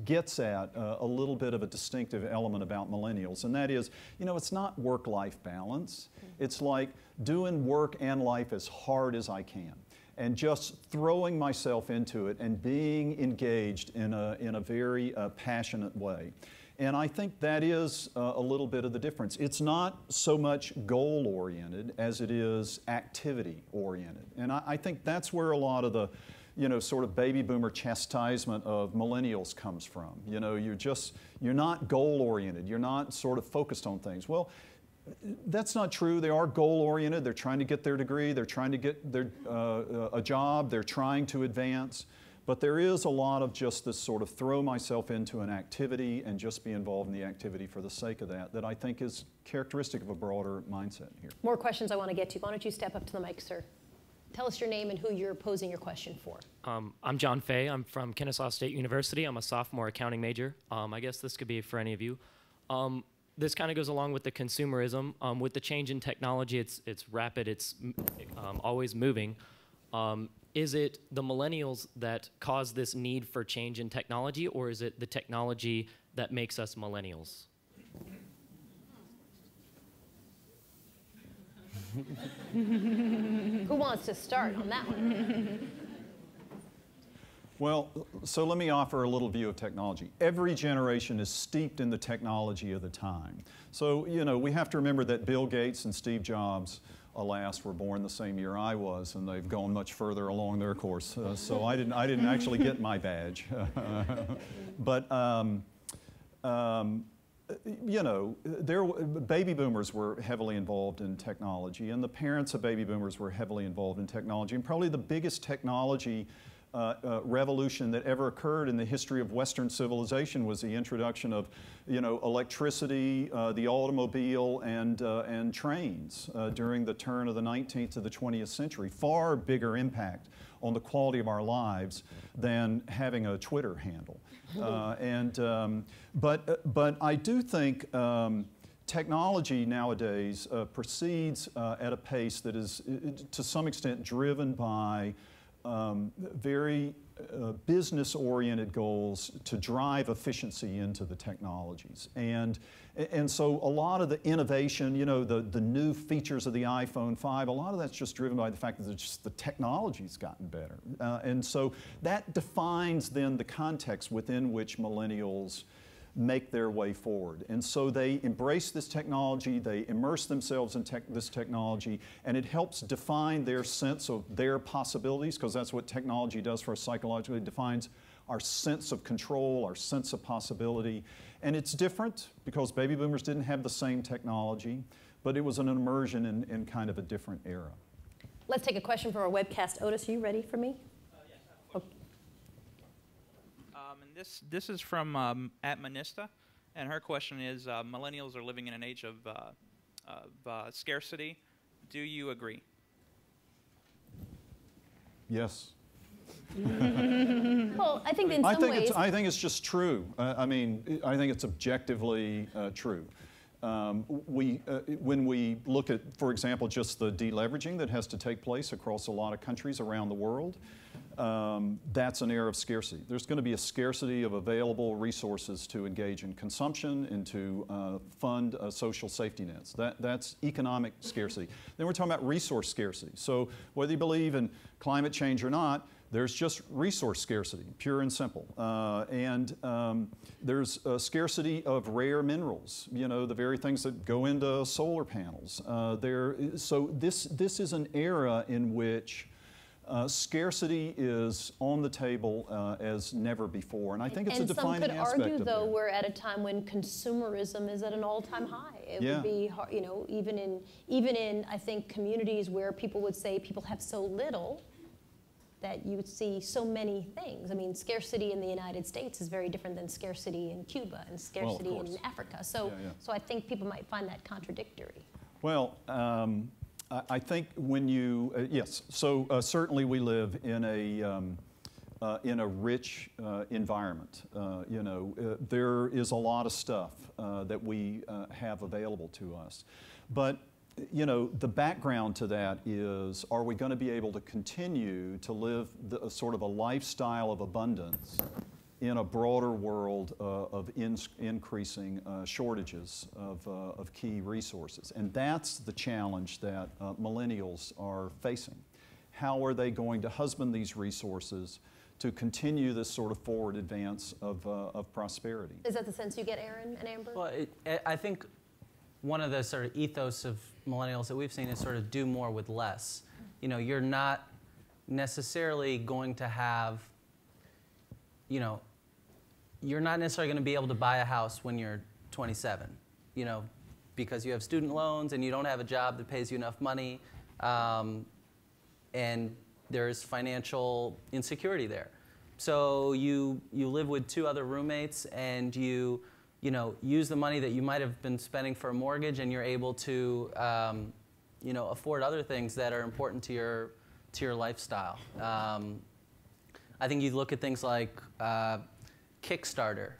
gets at a little bit of a distinctive element about millennials. And that is, you know, it's not work-life balance. It's like doing work and life as hard as I can, and just throwing myself into it and being engaged in a very passionate way. And I think that is a little bit of the difference. It's not so much goal-oriented as it is activity-oriented. And I think that's where a lot of the, you know, sort of baby boomer chastisement of millennials comes from. You know, you're not goal-oriented. You're not sort of focused on things. Well, that's not true. They are goal-oriented. They're trying to get their degree. They're trying to get their, a job. They're trying to advance. But there is a lot of just this sort of throw myself into an activity and just be involved in the activity for the sake of that I think is characteristic of a broader mindset here. More questions I want to get to. Why don't you step up to the mic, sir? Tell us your name and who you're posing your question for. I'm John Fay. I'm from Kennesaw State University. I'm a sophomore accounting major. I guess this could be for any of you. This kind of goes along with the consumerism. With the change in technology, it's rapid, it's always moving. Is it the millennials that cause this need for change in technology, or is it the technology that makes us millennials? Who wants to start on that one? Well, so let me offer a little view of technology. Every generation is steeped in the technology of the time. So, you know, we have to remember that Bill Gates and Steve Jobs, alas, were born the same year I was, and they've gone much further along their course. So I didn't actually get my badge. But, you know, baby boomers were heavily involved in technology, and the parents of baby boomers were heavily involved in technology. And probably the biggest technology revolution that ever occurred in the history of Western civilization was the introduction of, you know, electricity, the automobile, and trains during the turn of the 19th to the 20th century. Far bigger impact on the quality of our lives than having a Twitter handle. But I do think technology nowadays proceeds at a pace that is, to some extent, driven by very business-oriented goals to drive efficiency into the technologies. And so a lot of the innovation, you know, the new features of the iPhone 5, a lot of that's just driven by the fact that just the technology's gotten better. And so that defines then the context within which millennials make their way forward. And so they embrace this technology, they immerse themselves in this technology, and it helps define their sense of their possibilities, because that's what technology does for us psychologically. It defines our sense of control, our sense of possibility. And it's different because baby boomers didn't have the same technology, but it was an immersion in kind of a different era. Let's take a question from our webcast. Otis, are you ready for me? Yes, I have a question. And this is from @Manista, and her question is, millennials are living in an age of scarcity. Do you agree? Yes. Well, I think in some ways... I think it's just true. I mean, I think it's objectively true. When we look at, for example, just the deleveraging that has to take place across a lot of countries around the world, that's an era of scarcity. There's going to be a scarcity of available resources to engage in consumption and to fund social safety nets. That's economic scarcity. Then we're talking about resource scarcity. So whether you believe in climate change or not, there's just resource scarcity, pure and simple. There's a scarcity of rare minerals, you know, the very things that go into solar panels. So this is an era in which scarcity is on the table as never before, and I think it's a defining aspect of it. And some could argue, though, we're at a time when consumerism is at an all-time high. It would be hard, you know, even in I think communities where people would say people have so little, that you see so many things. I mean, scarcity in the United States is very different than scarcity in Cuba and scarcity in Africa. So, so I think people might find that contradictory. Well, I think when you, yes, so certainly we live in in a rich environment. There is a lot of stuff that we have available to us. But the background to that is, are we going to be able to continue to live sort of a lifestyle of abundance in a broader world of increasing shortages of key resources? And that's the challenge that millennials are facing. How are they going to husband these resources to continue this sort of forward advance of prosperity? Is that the sense you get, Aaron and Amber? Well, I think one of the sort of ethos of millennials that we've seen is sort of do more with less. You're not necessarily going to have, you're not necessarily going to be able to buy a house when you're 27, because you have student loans and you don't have a job that pays you enough money, and there's financial insecurity there. So you live with 2 other roommates, and you use the money that you might have been spending for a mortgage, and you're able to, afford other things that are important to your lifestyle. I think you look at things like Kickstarter.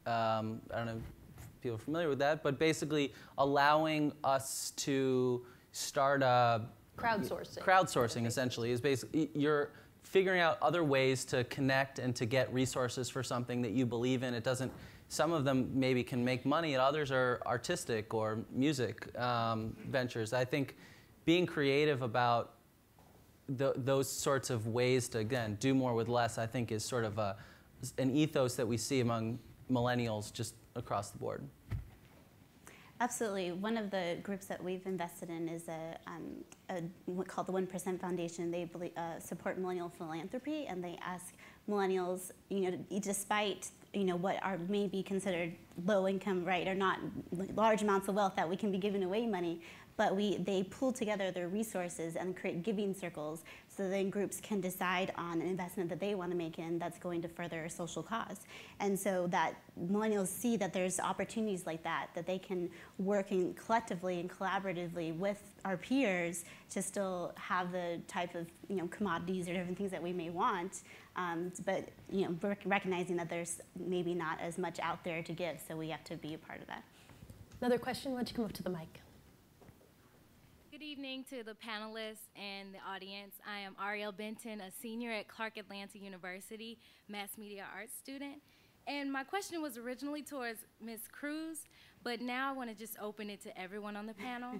I don't know if people are familiar with that, but basically allowing us to start a crowdsourcing. Crowdsourcing, essentially, is basically you're figuring out other ways to connect and to get resources for something that you believe in. It doesn't. Some of them maybe can make money, and others are artistic or music ventures. I think being creative about those sorts of ways to, again, do more with less, I think is sort of an ethos that we see among millennials just across the board. Absolutely. One of the groups that we've invested in is what's called the 1% Foundation. They support millennial philanthropy, and they ask millennials, despite what are maybe considered low income, right, or not large amounts of wealth that we can be giving away money, but they pool together their resources and create giving circles, so then groups can decide on an investment that they want to make in that's going to further a social cause. And so that millennials see that there's opportunities like that they can work in collectively and collaboratively with our peers to still have the type of commodities or different things that we may want, but recognizing that there's maybe not as much out there to give, so we have to be a part of that. Another question? Why don't you come up to the mic? Good evening to the panelists and the audience. I am Ariel Benton, a senior at Clark Atlanta University, mass media arts student. And my question was originally towards Ms. Cruz, but now I want to just open it to everyone on the panel.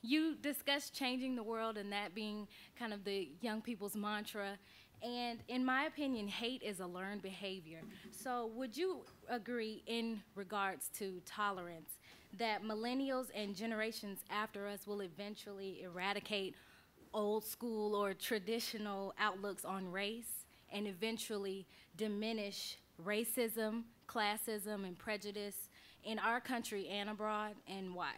You discussed changing the world and that being kind of the young people's mantra. And in my opinion, hate is a learned behavior. So would you agree in regards to tolerance that millennials and generations after us will eventually eradicate old school or traditional outlooks on race and eventually diminish racism, classism, and prejudice in our country and abroad, and why?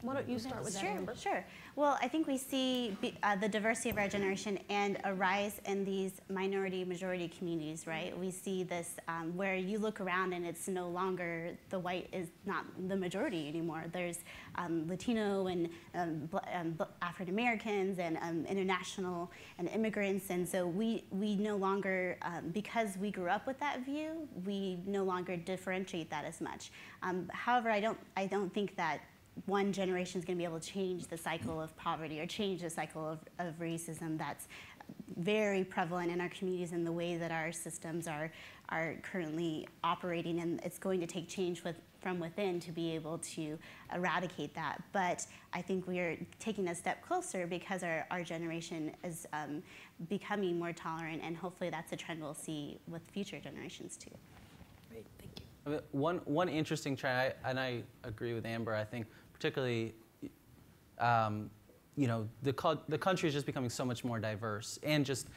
Why don't you start with that, Amber? Sure. Well, I think we see the diversity of our generation and a rise in these minority-majority communities, right? We see this where you look around and it's no longer the white is not the majority anymore. There's Latino and African Americans and international and immigrants, and so we no longer, because we grew up with that view, we no longer differentiate that as much. However, I don't think that one generation is going to be able to change the cycle of poverty or change the cycle of racism that's very prevalent in our communities and the way that our systems are currently operating, and it's going to take change from within to be able to eradicate that. But I think we are taking a step closer because our generation is becoming more tolerant, and hopefully that's a trend we'll see with future generations too. Great, thank you. One interesting trend, and I agree with Amber, I think particularly, the country is just becoming so much more diverse, and just,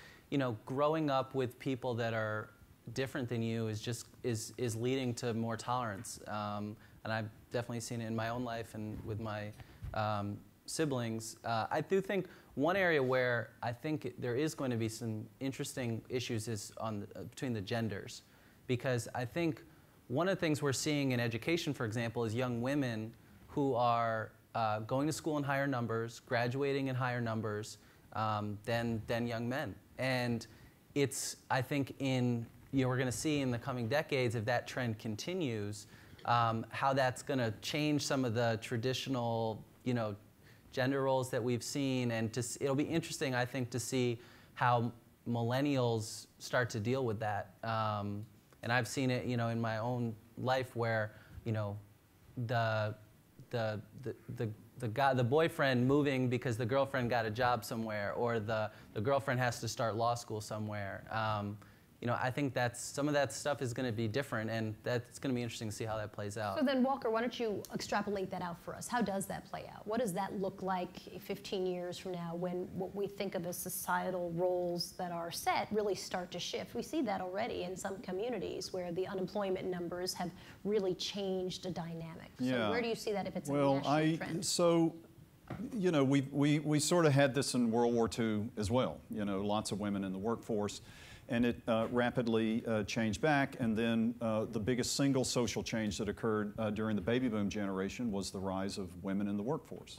growing up with people that are different than you is leading to more tolerance. And I've definitely seen it in my own life and with my siblings. I do think one area where I think there is going to be some interesting issues is between the genders, because I think one of the things we're seeing in education, for example, is young women who are going to school in higher numbers, graduating in higher numbers than young men. And it's, I think, we're going to see in the coming decades, if that trend continues, how that's going to change some of the traditional, gender roles that we've seen. And it'll be interesting, I think, to see how millennials start to deal with that. And I've seen it, in my own life where, the boyfriend moving because the girlfriend got a job somewhere, or the girlfriend has to start law school somewhere. I think some of that stuff is going to be different, and that's going to be interesting to see how that plays out. So then, Walker, why don't you extrapolate that out for us? How does that play out? What does that look like 15 years from now, when what we think of as societal roles that are set really start to shift? We see that already in some communities where the unemployment numbers have really changed a dynamic. So where do you see that if it's a national trend? So, we sort of had this in World War II as well. Lots of women in the workforce. And it rapidly changed back, and then the biggest single social change that occurred during the baby boom generation was the rise of women in the workforce.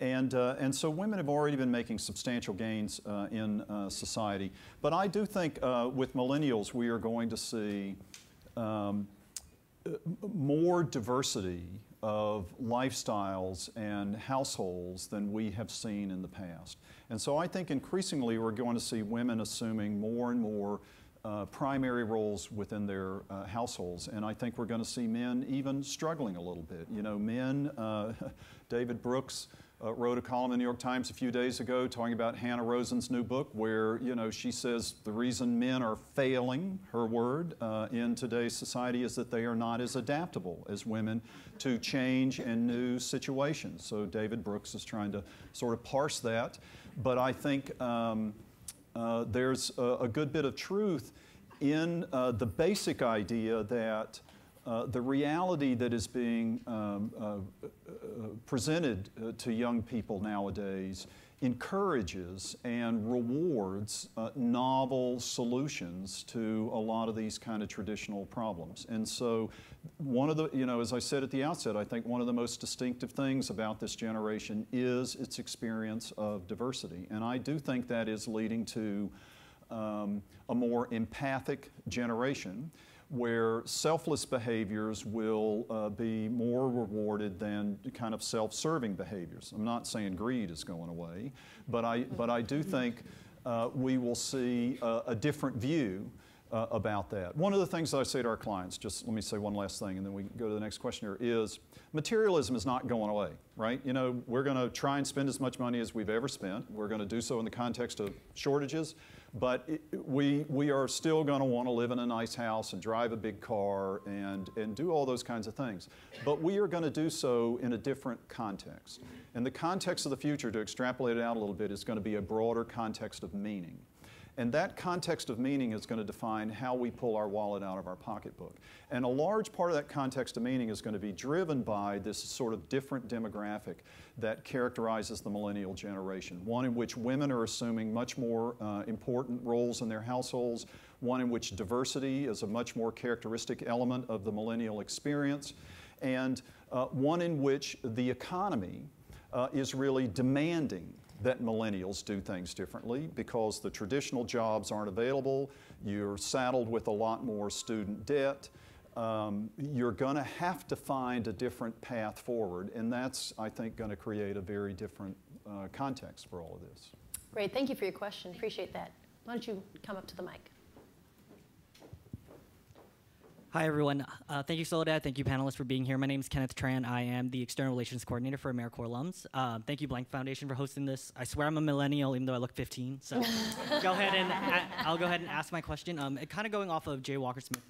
And so women have already been making substantial gains in society. But I do think with millennials we are going to see more diversity of lifestyles and households than we have seen in the past. And so I think increasingly we're going to see women assuming more and more primary roles within their households. And I think we're going to see men even struggling a little bit. David Brooks wrote a column in the New York Times a few days ago talking about Hannah Rosen's new book, where she says the reason men are failing, her word, in today's society is that they are not as adaptable as women to change in new situations. So David Brooks is trying to sort of parse that, but I think there's a good bit of truth in the basic idea that the reality that is being presented to young people nowadays encourages and rewards novel solutions to a lot of these kind of traditional problems. And so one of the, as I said at the outset, I think one of the most distinctive things about this generation is its experience of diversity. And I do think that is leading to a more empathic generation, where selfless behaviors will be more rewarded than kind of self-serving behaviors. I'm not saying greed is going away, but I do think we will see a different view about that. One of the things that I say to our clients, just let me say one last thing and then we can go to the next question here, is materialism is not going away, right? We're going to try and spend as much money as we've ever spent. We're going to do so in the context of shortages. But we are still going to want to live in a nice house and drive a big car and do all those kinds of things. But we are going to do so in a different context. And the context of the future, to extrapolate it out a little bit, is going to be a broader context of meaning. And that context of meaning is going to define how we pull our wallet out of our pocketbook. And a large part of that context of meaning is going to be driven by this sort of different demographic that characterizes the millennial generation. One in which women are assuming much more important roles in their households. One in which diversity is a much more characteristic element of the millennial experience. And one in which the economy is really demanding that millennials do things differently because the traditional jobs aren't available. You're saddled with a lot more student debt. You're going to have to find a different path forward, and that's, I think, going to create a very different context for all of this. Great. Thank you for your question. Appreciate that. Why don't you come up to the mic? Hi, everyone. Thank you, Soledad. Thank you, panelists, for being here. My name is Kenneth Tran. I am the External Relations Coordinator for AmeriCorps alums. Thank you, Blank Foundation, for hosting this. I swear I'm a millennial, even though I look 15. So I'll go ahead and ask my question. Kind of going off of Jay Walker-Smith,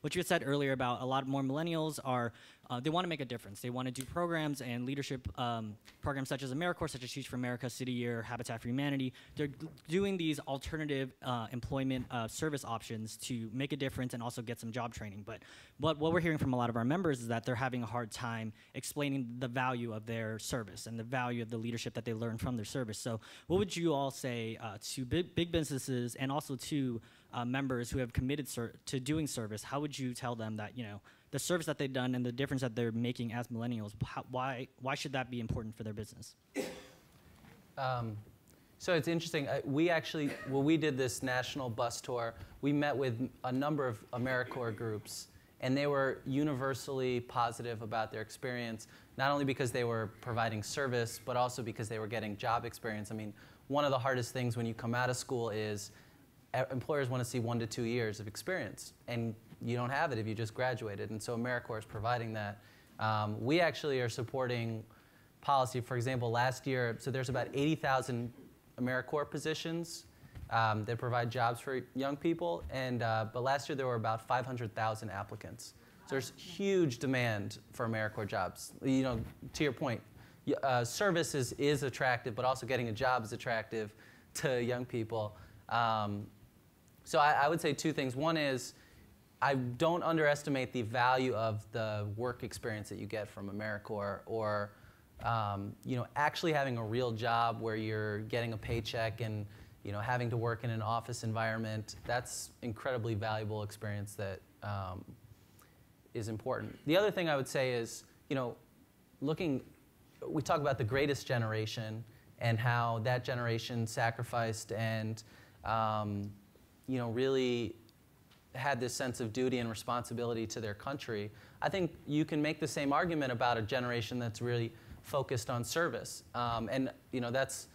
what you had said earlier about a lot more millennials are, they want to make a difference. They want to do programs and leadership programs such as AmeriCorps, such as Teach for America, City Year, Habitat for Humanity. They're doing these alternative employment service options to make a difference and also get some job training. But what we're hearing from a lot of our members is that they're having a hard time explaining the value of their service and the value of the leadership that they learn from their service. So what would you all say to big businesses and also to members who have committed to doing service? How would you tell them that, the service that they've done and the difference that they're making as millennials, why should that be important for their business? So it's interesting. When we did this national bus tour, we met with a number of AmeriCorps groups, and they were universally positive about their experience, not only because they were providing service, but also because they were getting job experience. I mean, one of the hardest things when you come out of school is employers want to see 1 to 2 years of experience, and you don't have it if you just graduated, and so AmeriCorps is providing that. We actually are supporting policy. For example, last year, so there's about 80,000 AmeriCorps positions that provide jobs for young people, and but last year there were about 500,000 applicants. So there's huge demand for AmeriCorps jobs. You know, to your point, service is attractive, but also getting a job is attractive to young people. So I would say 2 things. One is, I don't underestimate the value of the work experience that you get from AmeriCorps, or you know, actually having a real job where you're getting a paycheck and, you know, having to work in an office environment. That's incredibly valuable experience that is important. The other thing I would say is, you know, we talk about the greatest generation and how that generation sacrificed and, you know, really had this sense of duty and responsibility to their country. I think you can make the same argument about a generation that's really focused on service. And, you know, that's,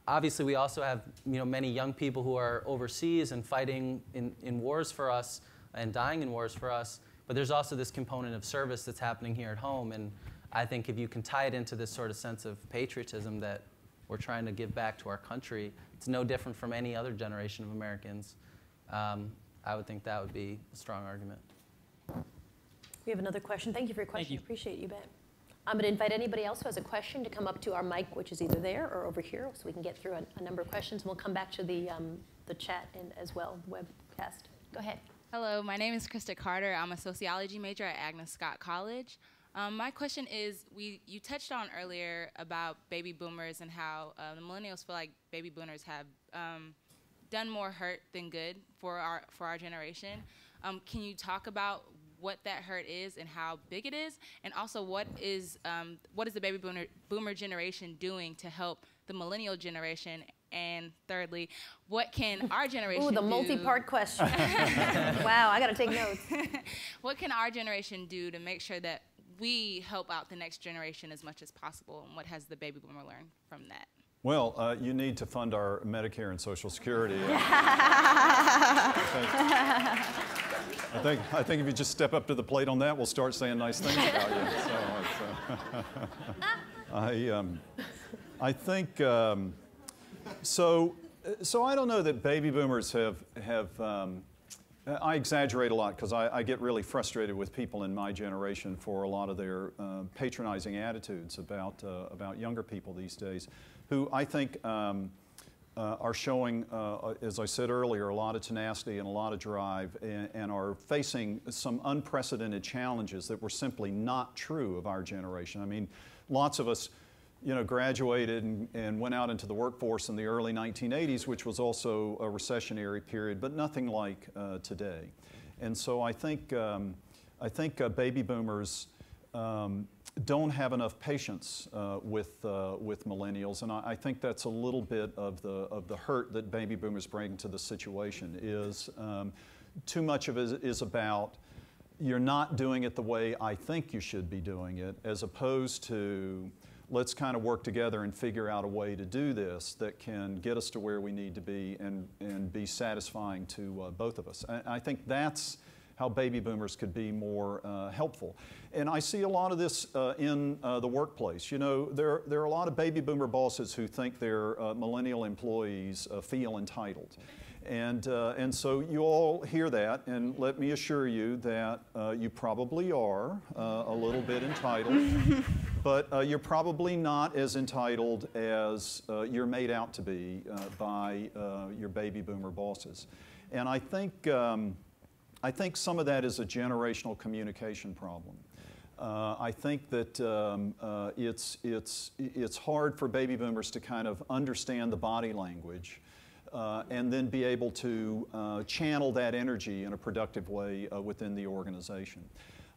obviously we also have, you know, many young people who are overseas and fighting in wars for us and dying in wars for us, but there's also this component of service that's happening here at home. And I think if you can tie it into this sort of sense of patriotism that we're trying to give back to our country, it's no different from any other generation of Americans. I would think that would be a strong argument. We have another question. Thank you for your question. Thank you. Appreciate you, Ben. I'm going to invite anybody else who has a question to come up to our mic, which is either there or over here, so we can get through a number of questions. And we'll come back to the chat as well, the webcast. Go ahead. Hello, my name is Krista Carter. I'm a sociology major at Agnes Scott College. My question is, you touched on earlier about baby boomers and how the millennials feel like baby boomers have done more hurt than good for our generation. Can you talk about what that hurt is and how big it is, and also what is the baby boomer generation doing to help the millennial generation? And thirdly, what can our generation do? Ooh, the multi-part question. Wow, I got to take notes. What can our generation do to make sure that we help out the next generation as much as possible, and what has the baby boomer learned from that? Well, you need to fund our Medicare and Social Security. I think if you just step up to the plate on that, we'll start saying nice things about you. I think so I don't know that baby boomers have I exaggerate a lot because I get really frustrated with people in my generation for a lot of their patronizing attitudes about younger people these days, who I think are showing, as I said earlier, a lot of tenacity and a lot of drive, and are facing some unprecedented challenges that were simply not true of our generation. I mean, lots of us, you know, graduated and went out into the workforce in the early 1980s, which was also a recessionary period, but nothing like today. And so I think baby boomers don't have enough patience with millennials, and I think that's a little bit of the hurt that baby boomers bring to the situation. Is too much of it is about, you're not doing it the way I think you should be doing it, as opposed to, let's kind of work together and figure out a way to do this that can get us to where we need to be and be satisfying to both of us. And I think that's how baby boomers could be more helpful. And I see a lot of this in the workplace. You know, there are a lot of baby boomer bosses who think their millennial employees feel entitled. And so you all hear that, and let me assure you that you probably are a little bit entitled, but you're probably not as entitled as you're made out to be by your baby boomer bosses. And I think some of that is a generational communication problem. I think that it's hard for baby boomers to kind of understand the body language and then be able to channel that energy in a productive way within the organization.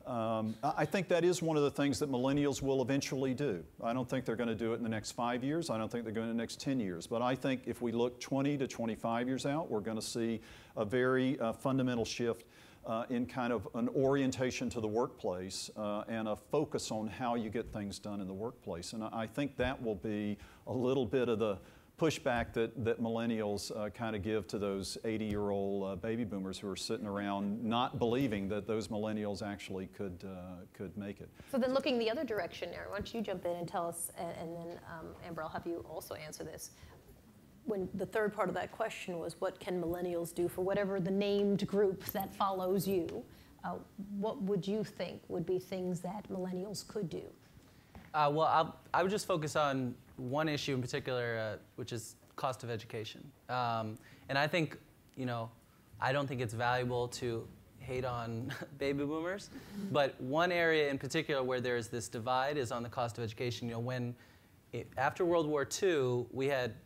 I think that is one of the things that millennials will eventually do. I don't think they're going to do it in the next 5 years. I don't think they're going to do it in the next 10 years. But I think if we look 20 to 25 years out, we're going to see a very fundamental shift in kind of an orientation to the workplace and a focus on how you get things done in the workplace. And I think that will be a little bit of the pushback that millennials kind of give to those 80-year-old baby boomers who are sitting around not believing that those millennials actually could make it. So then looking the other direction, Aaron, why don't you jump in and tell us, and then Amber, I'll have you also answer this. When the third part of that question was, what can millennials do for whatever the named group that follows you, what would you think would be things that millennials could do? Well, I would just focus on one issue in particular, which is cost of education. And I think, I don't think it's valuable to hate on baby boomers, but one area in particular where there's this divide is on the cost of education. After World War II,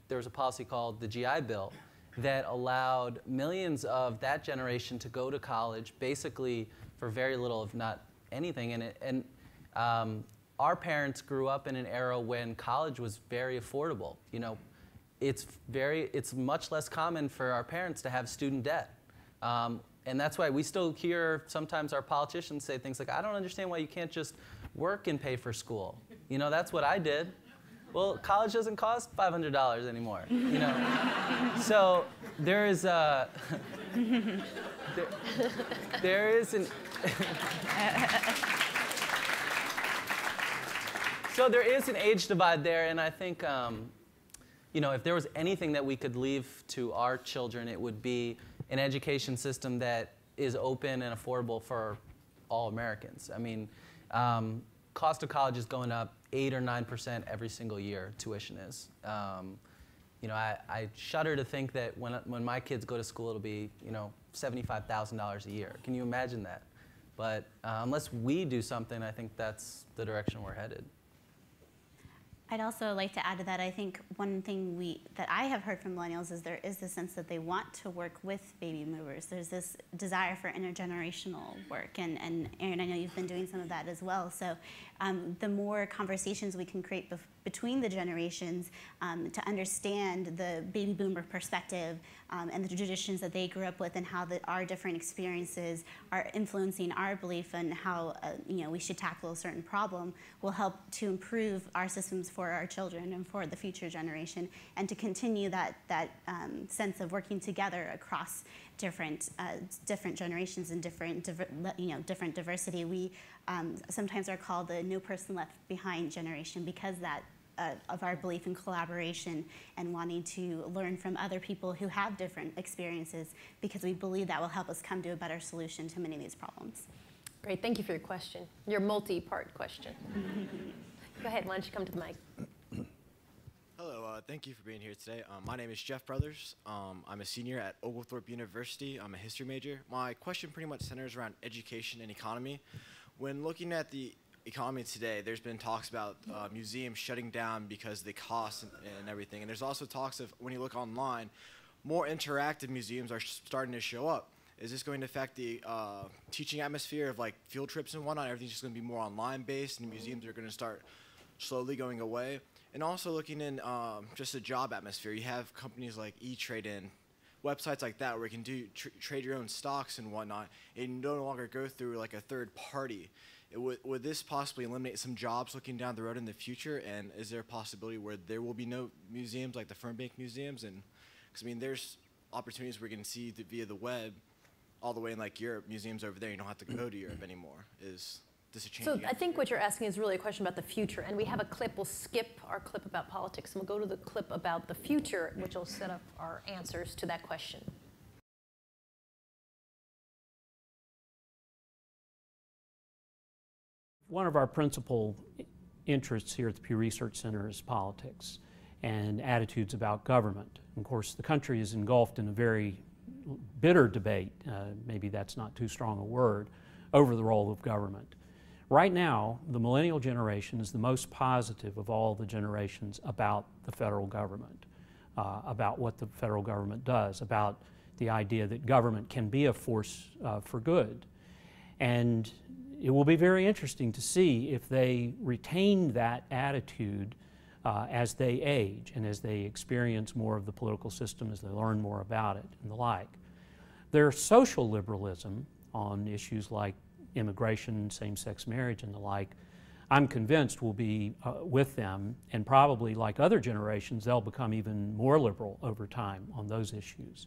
there was a policy called the GI Bill that allowed millions of that generation to go to college basically for very little, if not anything. And our parents grew up in an era when college was very affordable. It's much less common for our parents to have student debt. And that's why we still hear sometimes our politicians say things like, I don't understand why you can't just work and pay for school. That's what I did. Well, college doesn't cost $500 anymore. So there is there is an so there is an age divide there, and I think if there was anything that we could leave to our children, it would be an education system that is open and affordable for all Americans. I mean, cost of college is going up 8 or 9% every single year. Tuition is. I shudder to think that when my kids go to school, it'll be $75,000 a year. Can you imagine that? But unless we do something, I think that's the direction we're headed. I'd also like to add to that, I think one thing that I have heard from millennials is there is the sense that they want to work with baby movers. There's this desire for intergenerational work, and Aaron, I know you've been doing some of that as well. So the more conversations we can create between the generations to understand the baby boomer perspective and the traditions that they grew up with, and how our different experiences are influencing our belief and how we should tackle a certain problem, will help to improve our systems for our children and for the future generation, and to continue that sense of working together across different generations and different diversity. We sometimes are called the no person left behind generation because of our belief in collaboration and wanting to learn from other people who have different experiences, because we believe that will help us come to a better solution to many of these problems. Great, thank you for your question, your multi-part question. Go ahead, why don't you come to the mic? Hello, thank you for being here today. My name is Jeff Brothers. I'm a senior at Oglethorpe University. I'm a history major. My question pretty much centers around education and economy. When looking at the economy today, there's been talks about museums shutting down because of the cost and everything. And there's also talks of, when you look online, more interactive museums are starting to show up. Is this going to affect the teaching atmosphere of like field trips and whatnot? Everything's just going to be more online based, and museums are going to start slowly going away. And also looking in just the job atmosphere, you have companies like E-Trade-In, websites like that where you can trade your own stocks and whatnot, and you no longer go through like a third party. Would this possibly eliminate some jobs looking down the road in the future? And is there a possibility where there will be no museums like the Fernbank museums? And because I mean, there's opportunities we can see via the web, all the way in like Europe, museums over there. You don't have to go to Europe anymore. Is this a change? So I think what you're asking is really a question about the future, and we have a clip. We'll skip our clip about politics, and we'll go to the clip about the future, which will set up our answers to that question. One of our principal interests here at the Pew Research Center is politics and attitudes about government. And of course, the country is engulfed in a very bitter debate, maybe that's not too strong a word, over the role of government. Right now, the millennial generation is the most positive of all the generations about the federal government, about what the federal government does, about the idea that government can be a force for good. And it will be very interesting to see if they retain that attitude as they age and as they experience more of the political system, as they learn more about it and the like. Their social liberalism on issues like immigration, same-sex marriage and the like, I'm convinced will be with them, and probably like other generations, they'll become even more liberal over time on those issues.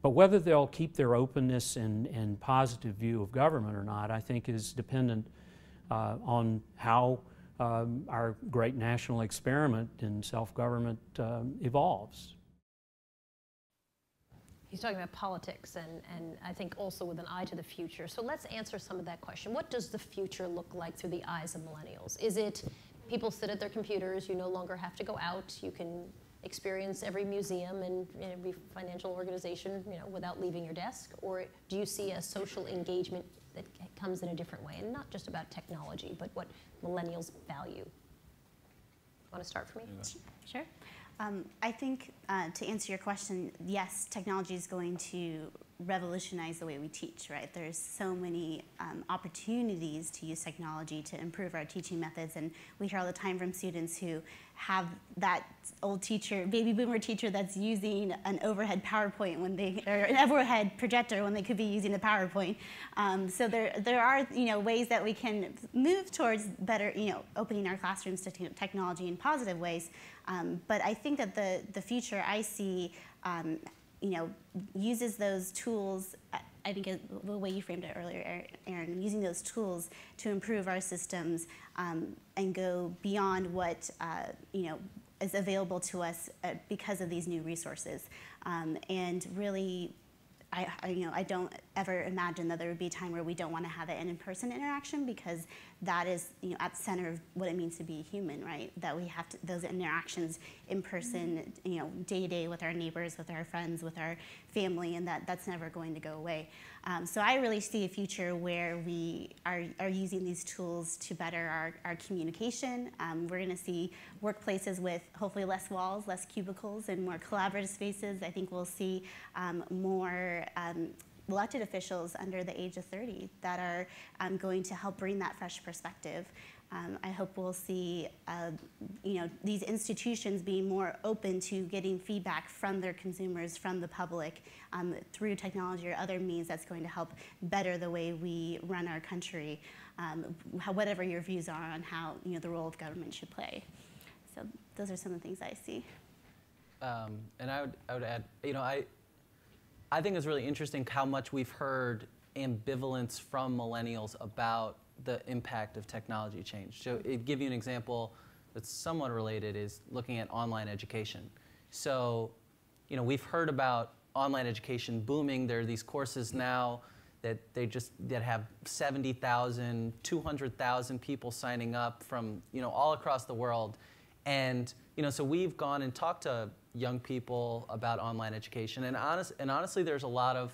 But whether they'll keep their openness and positive view of government or not, I think is dependent on how our great national experiment in self-government evolves. He's talking about politics and I think also with an eye to the future. So let's answer some of that question. What does the future look like through the eyes of millennials? Is it people sit at their computers, you no longer have to go out, you can experience every museum and every financial organization, without leaving your desk? Or do you see a social engagement that comes in a different way, and not just about technology, but what millennials value? Want to start for me? Sure. I think to answer your question, yes, technology is going to revolutionize the way we teach, right? There's so many opportunities to use technology to improve our teaching methods, and we hear all the time from students who have that old teacher, baby boomer teacher, that's using an overhead PowerPoint or an overhead projector when they could be using a PowerPoint. So there are ways that we can move towards better opening our classrooms to technology in positive ways. But I think that the future I see uses those tools. I think the way you framed it earlier, Aaron, using those tools to improve our systems and go beyond what is available to us because of these new resources. And really, I don't ever imagine that there would be a time where we don't want to have an in-person interaction, because that is at the center of what it means to be human, right? That we have those interactions in person, day to day with our neighbors, with our friends, with our family, and that's never going to go away. So I really see a future where we are using these tools to better our communication. We're going to see workplaces with hopefully less walls, less cubicles, and more collaborative spaces. I think we'll see more elected officials under the age of 30 that are going to help bring that fresh perspective. I hope we'll see these institutions being more open to getting feedback from their consumers, from the public, through technology or other means that's going to help better the way we run our country, whatever your views are on how the role of government should play. So those are some of the things I see. And I would add, I think it's really interesting how much we've heard ambivalence from millennials about the impact of technology change. So to give you an example that's somewhat related is looking at online education. So, we've heard about online education booming. There are these courses now that that have 70,000, 200,000 people signing up from, all across the world. And, so we've gone and talked to young people about online education, and honestly, there's a lot of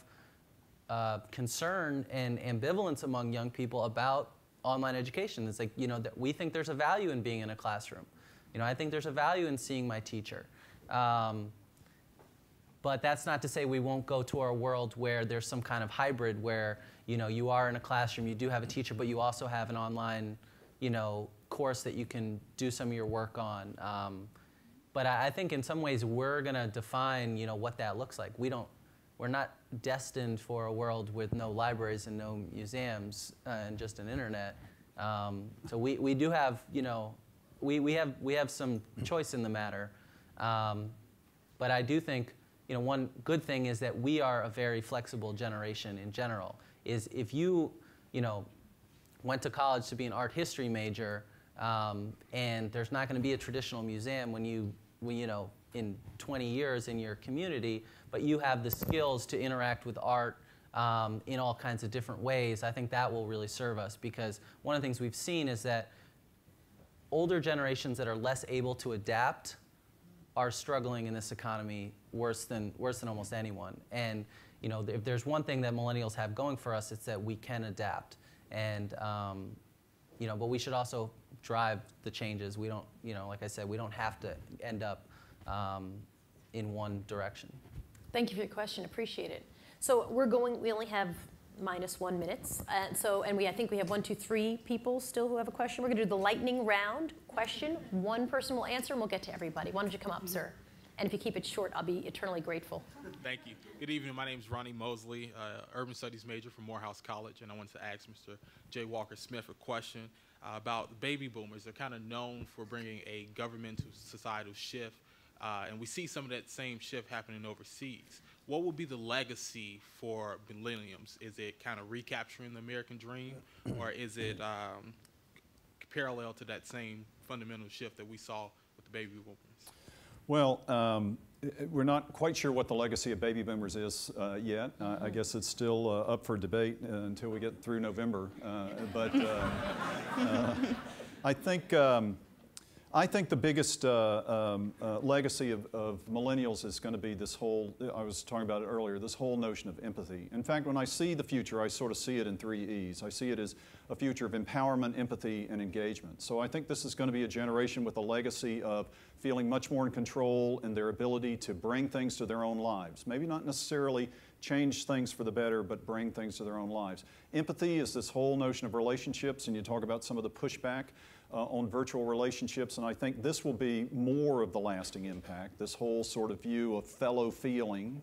concern and ambivalence among young people about online education. It's like, that we think there's a value in being in a classroom. I think there's a value in seeing my teacher. But that's not to say we won't go to a world where there's some kind of hybrid where, you are in a classroom, you do have a teacher, but you also have an online, course that you can do some of your work on. But I think in some ways we're going to define, what that looks like. We're not destined for a world with no libraries and no museums and just an internet. So we do have, we have some choice in the matter. But I do think, one good thing is that we are a very flexible generation in general. Is if you, went to college to be an art history major, and there's not going to be a traditional museum when in 20 years in your community, but you have the skills to interact with art in all kinds of different ways, I think that will really serve us, because one of the things we've seen is that older generations that are less able to adapt are struggling in this economy worse than almost anyone. And if there's one thing that millennials have going for us, it's that we can adapt. And but we should also drive the changes. We don't, like I said, we don't have to end up in one direction. Thank you for your question. Appreciate it. So we only have minus 1 minutes. And I think we have 1, 2, 3 people still who have a question. We're going to do the lightning round question. One person will answer, and we'll get to everybody. Why don't you come up, sir? And if you keep it short, I'll be eternally grateful. Thank you. Good evening. My name is Ronnie Mosley, urban studies major from Morehouse College, and I wanted to ask Mr. J. Walker Smith a question about the baby boomers. They're kind of known for bringing a governmental societal shift, and we see some of that same shift happening overseas. What will be the legacy for millennials? Is it kind of recapturing the American dream, or is it parallel to that same fundamental shift that we saw with the baby boomers? Well, we're not quite sure what the legacy of baby boomers is yet. I guess it's still up for debate until we get through November. But I think the biggest legacy of millennials is going to be this whole, I was talking about it earlier, this whole notion of empathy. In fact, when I see the future, I sort of see it in 3 E's. I see it as a future of empowerment, empathy, and engagement. So I think this is going to be a generation with a legacy of feeling much more in control and their ability to bring things to their own lives. Maybe not necessarily change things for the better, but bring things to their own lives. Empathy is this whole notion of relationships, and you talk about some of the pushback on virtual relationships, and I think this will be more of the lasting impact, this whole sort of view of fellow feeling,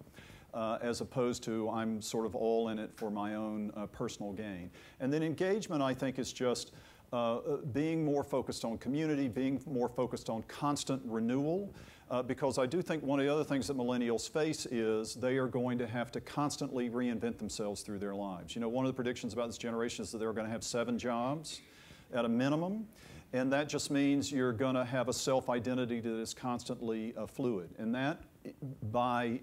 as opposed to I'm sort of all in it for my own personal gain. And then engagement, I think, is just being more focused on community, being more focused on constant renewal, because I do think one of the other things that millennials face is they are going to have to constantly reinvent themselves through their lives. You know, one of the predictions about this generation is that they're going to have 7 jobs at a minimum. And that just means you're going to have a self-identity that is constantly fluid. And that, by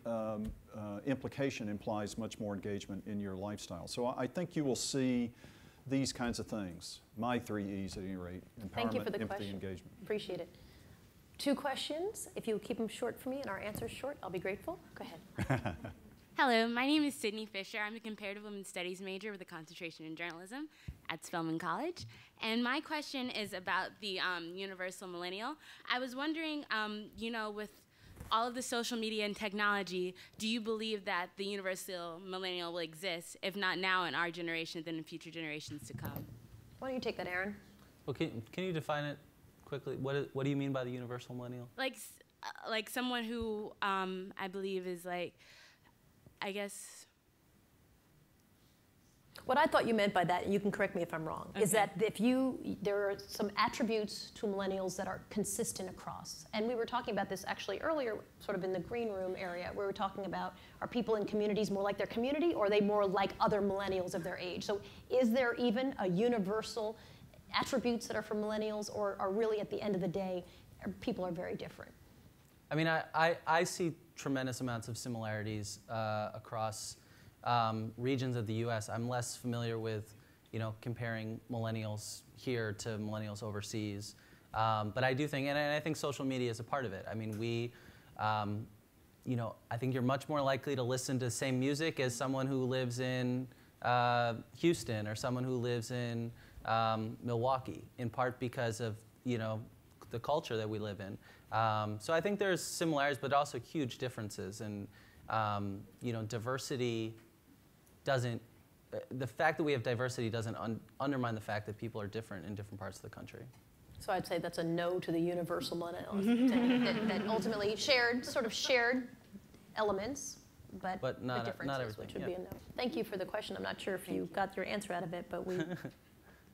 implication, implies much more engagement in your lifestyle. So I think you will see these kinds of things. My 3 E's at any rate: empowerment, Thank you for the empathy, question. engagement. Appreciate it. 2 questions. If you keep them short for me and our answers short, I'll be grateful. Go ahead. Hello, my name is Sydney Fisher. I'm a comparative women's studies major with a concentration in journalism at Spelman College. And my question is about the universal millennial. I was wondering, you know, with all of the social media and technology, do you believe that the universal millennial will exist, if not now in our generation, then in future generations to come? Why don't you take that, Aaron? Well, can you define it quickly? What do you mean by the universal millennial? Like someone who I believe is like, I guess. What I thought you meant by that, and you can correct me if I'm wrong, is that there are some attributes to millennials that are consistent across. And we were talking about this actually earlier, sort of in the green room area, where we were talking about, are people in communities more like their community, or are they more like other millennials of their age? So is there even a universal attributes that are for millennials, or are really at the end of the day, people are very different? I mean, I see tremendous amounts of similarities across regions of the U.S. I'm less familiar with, you know, comparing millennials here to millennials overseas. But I do think, and I think social media is a part of it. I mean, you know, I think you're much more likely to listen to the same music as someone who lives in Houston or someone who lives in Milwaukee, in part because of, you know, the culture that we live in. So I think there's similarities, but also huge differences. And, you know, diversity doesn't, the fact that we have diversity doesn't undermine the fact that people are different in different parts of the country. So I'd say that's a no to the universal millennial, that ultimately sort of shared elements, but not differences, everything, which would be a no. Thank you for the question. I'm not sure if you got your answer out of it, but we...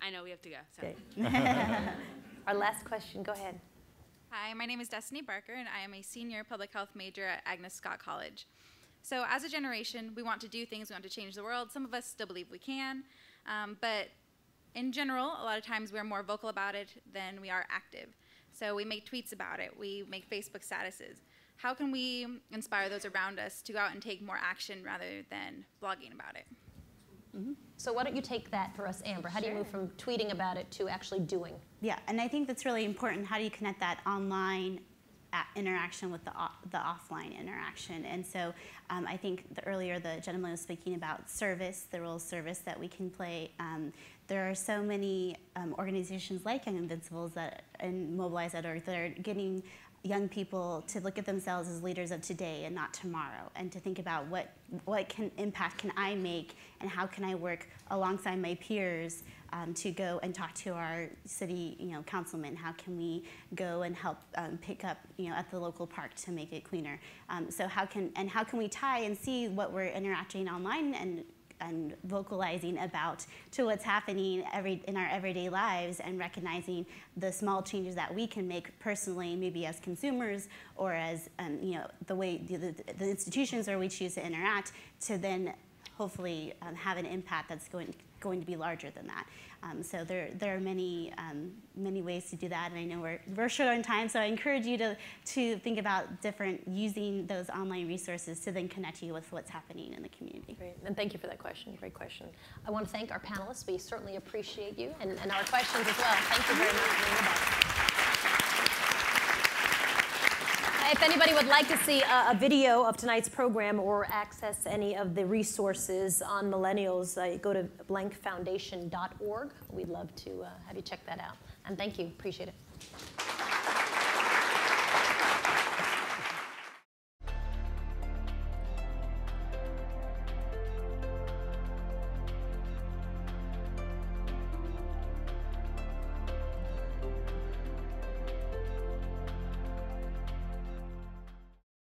I know we have to go. So. Okay. Our last question, go ahead. Hi, my name is Destiny Barker, and I am a senior public health major at Agnes Scott College. So as a generation, we want to do things, we want to change the world. Some of us still believe we can, but in general, a lot of times we're more vocal about it than we are active. So we make tweets about it, we make Facebook statuses. How can we inspire those around us to go out and take more action rather than blogging about it? So why don't you take that for us, Amber? How do you move from tweeting about it to actually doing? Yeah, and I think that's really important. How do you connect that online interaction with the offline interaction? And so I think earlier the gentleman was speaking about service, the role of service that we can play. There are so many organizations like Young Invincibles and Mobilize that are getting young people to look at themselves as leaders of today and not tomorrow, and to think about what impact can I make, and how can I work alongside my peers to go and talk to our city, councilmen. How can we go and help pick up, at the local park to make it cleaner? So how can we tie and see what we're interacting online and vocalizing about to what's happening in our everyday lives, and recognizing the small changes that we can make personally, maybe as consumers, or as the way the institutions where we choose to interact, to then hopefully have an impact that's going to be larger than that. So there are many ways to do that, and I know we're short on time, so I encourage you to think about using those online resources to then connect you with what's happening in the community. Great, and thank you for that question. Great question. I want to thank our panelists. We certainly appreciate you, and our questions as well. Thank you very much for being with us. If anybody would like to see a video of tonight's program or access any of the resources on millennials, go to blankfoundation.org. We'd love to have you check that out. And thank you. Appreciate it.